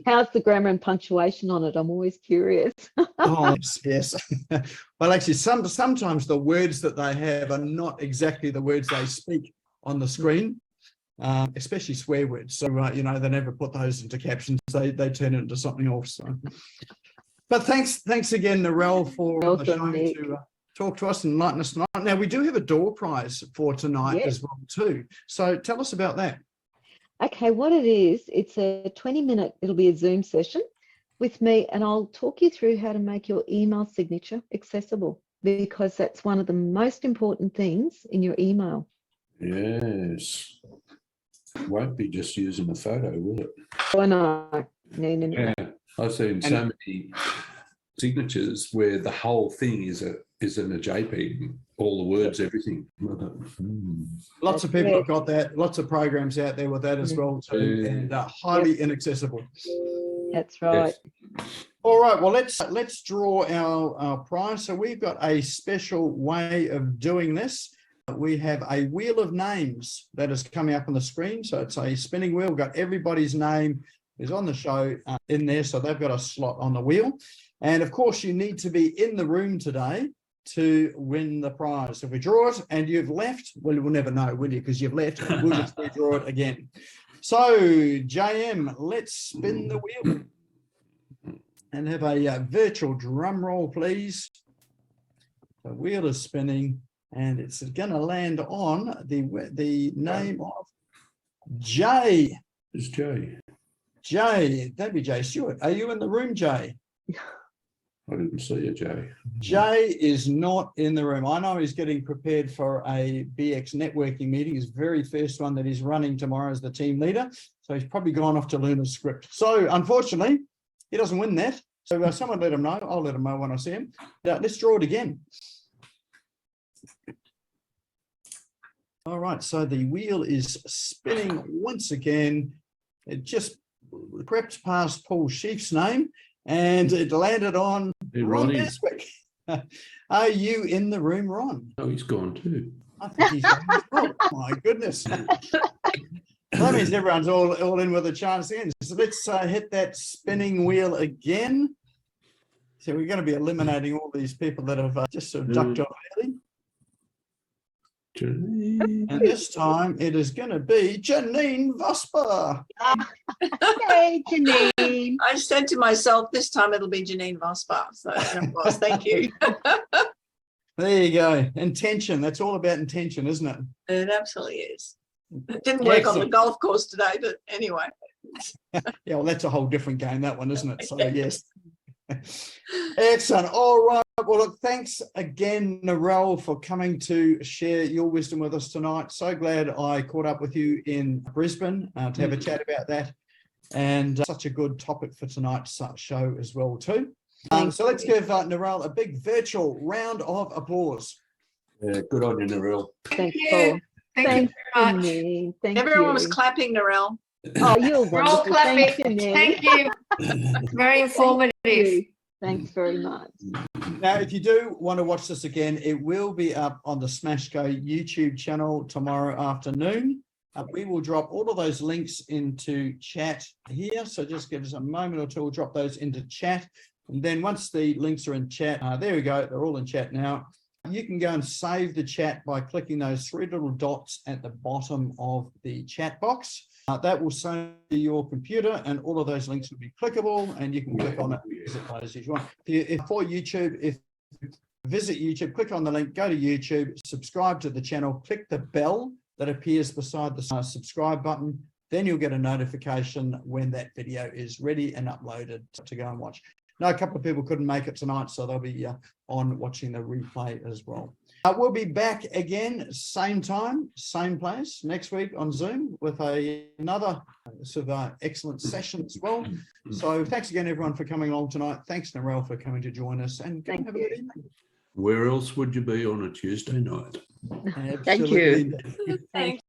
How's the grammar and punctuation on it? I'm always curious. Oh, yes. Well, actually, sometimes the words that they have are not exactly the words they speak on the screen. Especially swear words. So, they never put those into captions. They turn it into something else. So. But thanks again, Narelle, for the show to talk to us and enlighten us tonight. Now, we do have a door prize for tonight as well, too. So tell us about that. Okay, what it is, it's a 20-minute, it'll be a Zoom session with me, and I'll talk you through how to make your email signature accessible, because that's one of the most important things in your email. Yes. Won't be just using a photo, will it? Oh, no. Yeah, I've seen so many signatures where the whole thing is in a JPEG, all the words, everything. Lots of people have got that. Lots of programs out there with that as well too, and highly inaccessible. That's right. Yes. All right. Well, let's draw our prize. So we've got a special way of doing this. We have a wheel of names that is coming up on the screen. So it's a spinning wheel. We've got everybody's name is on the show in there. So they've got a slot on the wheel. And of course, you need to be in the room today to win the prize. If we draw it and you've left, well, we'll never know, will you? Because you've left, we'll just redraw it again. So, JM, let's spin the wheel and have a virtual drum roll, please. The wheel is spinning. And it's going to land on the name of Jay. It's Jay. Jay, that'd be Jay Stewart. Are you in the room, Jay? I didn't see you, Jay. Jay is not in the room. I know he's getting prepared for a BX networking meeting, his very first one that he's running tomorrow as the team leader. So he's probably gone off to learn a script. So unfortunately, he doesn't win that. So someone let him know. I'll let him know when I see him. Let's draw it again. All right, so the wheel is spinning once again. It just crept past Paul Sheaf's name and it landed on Hey, Ron Ronnie. Nesbitt. Are you in the room, Ron? Oh, he's gone too. I think he's gone as well. My goodness. That means everyone's all in with a chance again. So let's hit that spinning wheel again. So we're going to be eliminating all these people that have just sort of ducked off early. And this time it is going to be Janine Vosper. Hey, Janine. I said to myself, this time it'll be Janine Vosper. So it was. Thank you. There you go. Intention. That's all about intention, isn't it? It absolutely is. It didn't work on the Excellent. golf course today, but anyway. Yeah, well, that's a whole different game, that one, isn't it? So, yes. Excellent. All right. Well, look, thanks again, Narelle, for coming to share your wisdom with us tonight. So glad I caught up with you in Brisbane to have a chat about that. And such a good topic for tonight's show as well, too. So let's give Narelle a big virtual round of applause. Yeah, good on you, Narelle. Thanks, you. Paul. Thank you very much. Janine. Thank Everyone you. was clapping, Narelle. Oh, you're We're all wonderful. Thanks, clapping. Janine. Thank you. Very informative. You. Thanks very much. Now, if you do want to watch this again, it will be up on the SmashGo YouTube channel tomorrow afternoon. We will drop all of those links into chat here. So just give us a moment or two. We'll drop those into chat. And then once the links are in chat, there we go. They're all in chat now. You can go and save the chat by clicking those three little dots at the bottom of the chat box. That will save your computer and all of those links will be clickable and you can click on it as you want. If for YouTube, if visit YouTube, click on the link, go to YouTube, subscribe to the channel, click the bell that appears beside the subscribe button. Then you'll get a notification when that video is ready and uploaded to go and watch. Now, a couple of people couldn't make it tonight, so they'll be on watching the replay as well. We'll be back again, same time, same place, next week on Zoom with another sort of excellent session as well. So thanks again, everyone, for coming along tonight. Thanks, Narelle, for coming to join us. And have a good evening. Where else would you be on a Tuesday night? Absolutely. Thank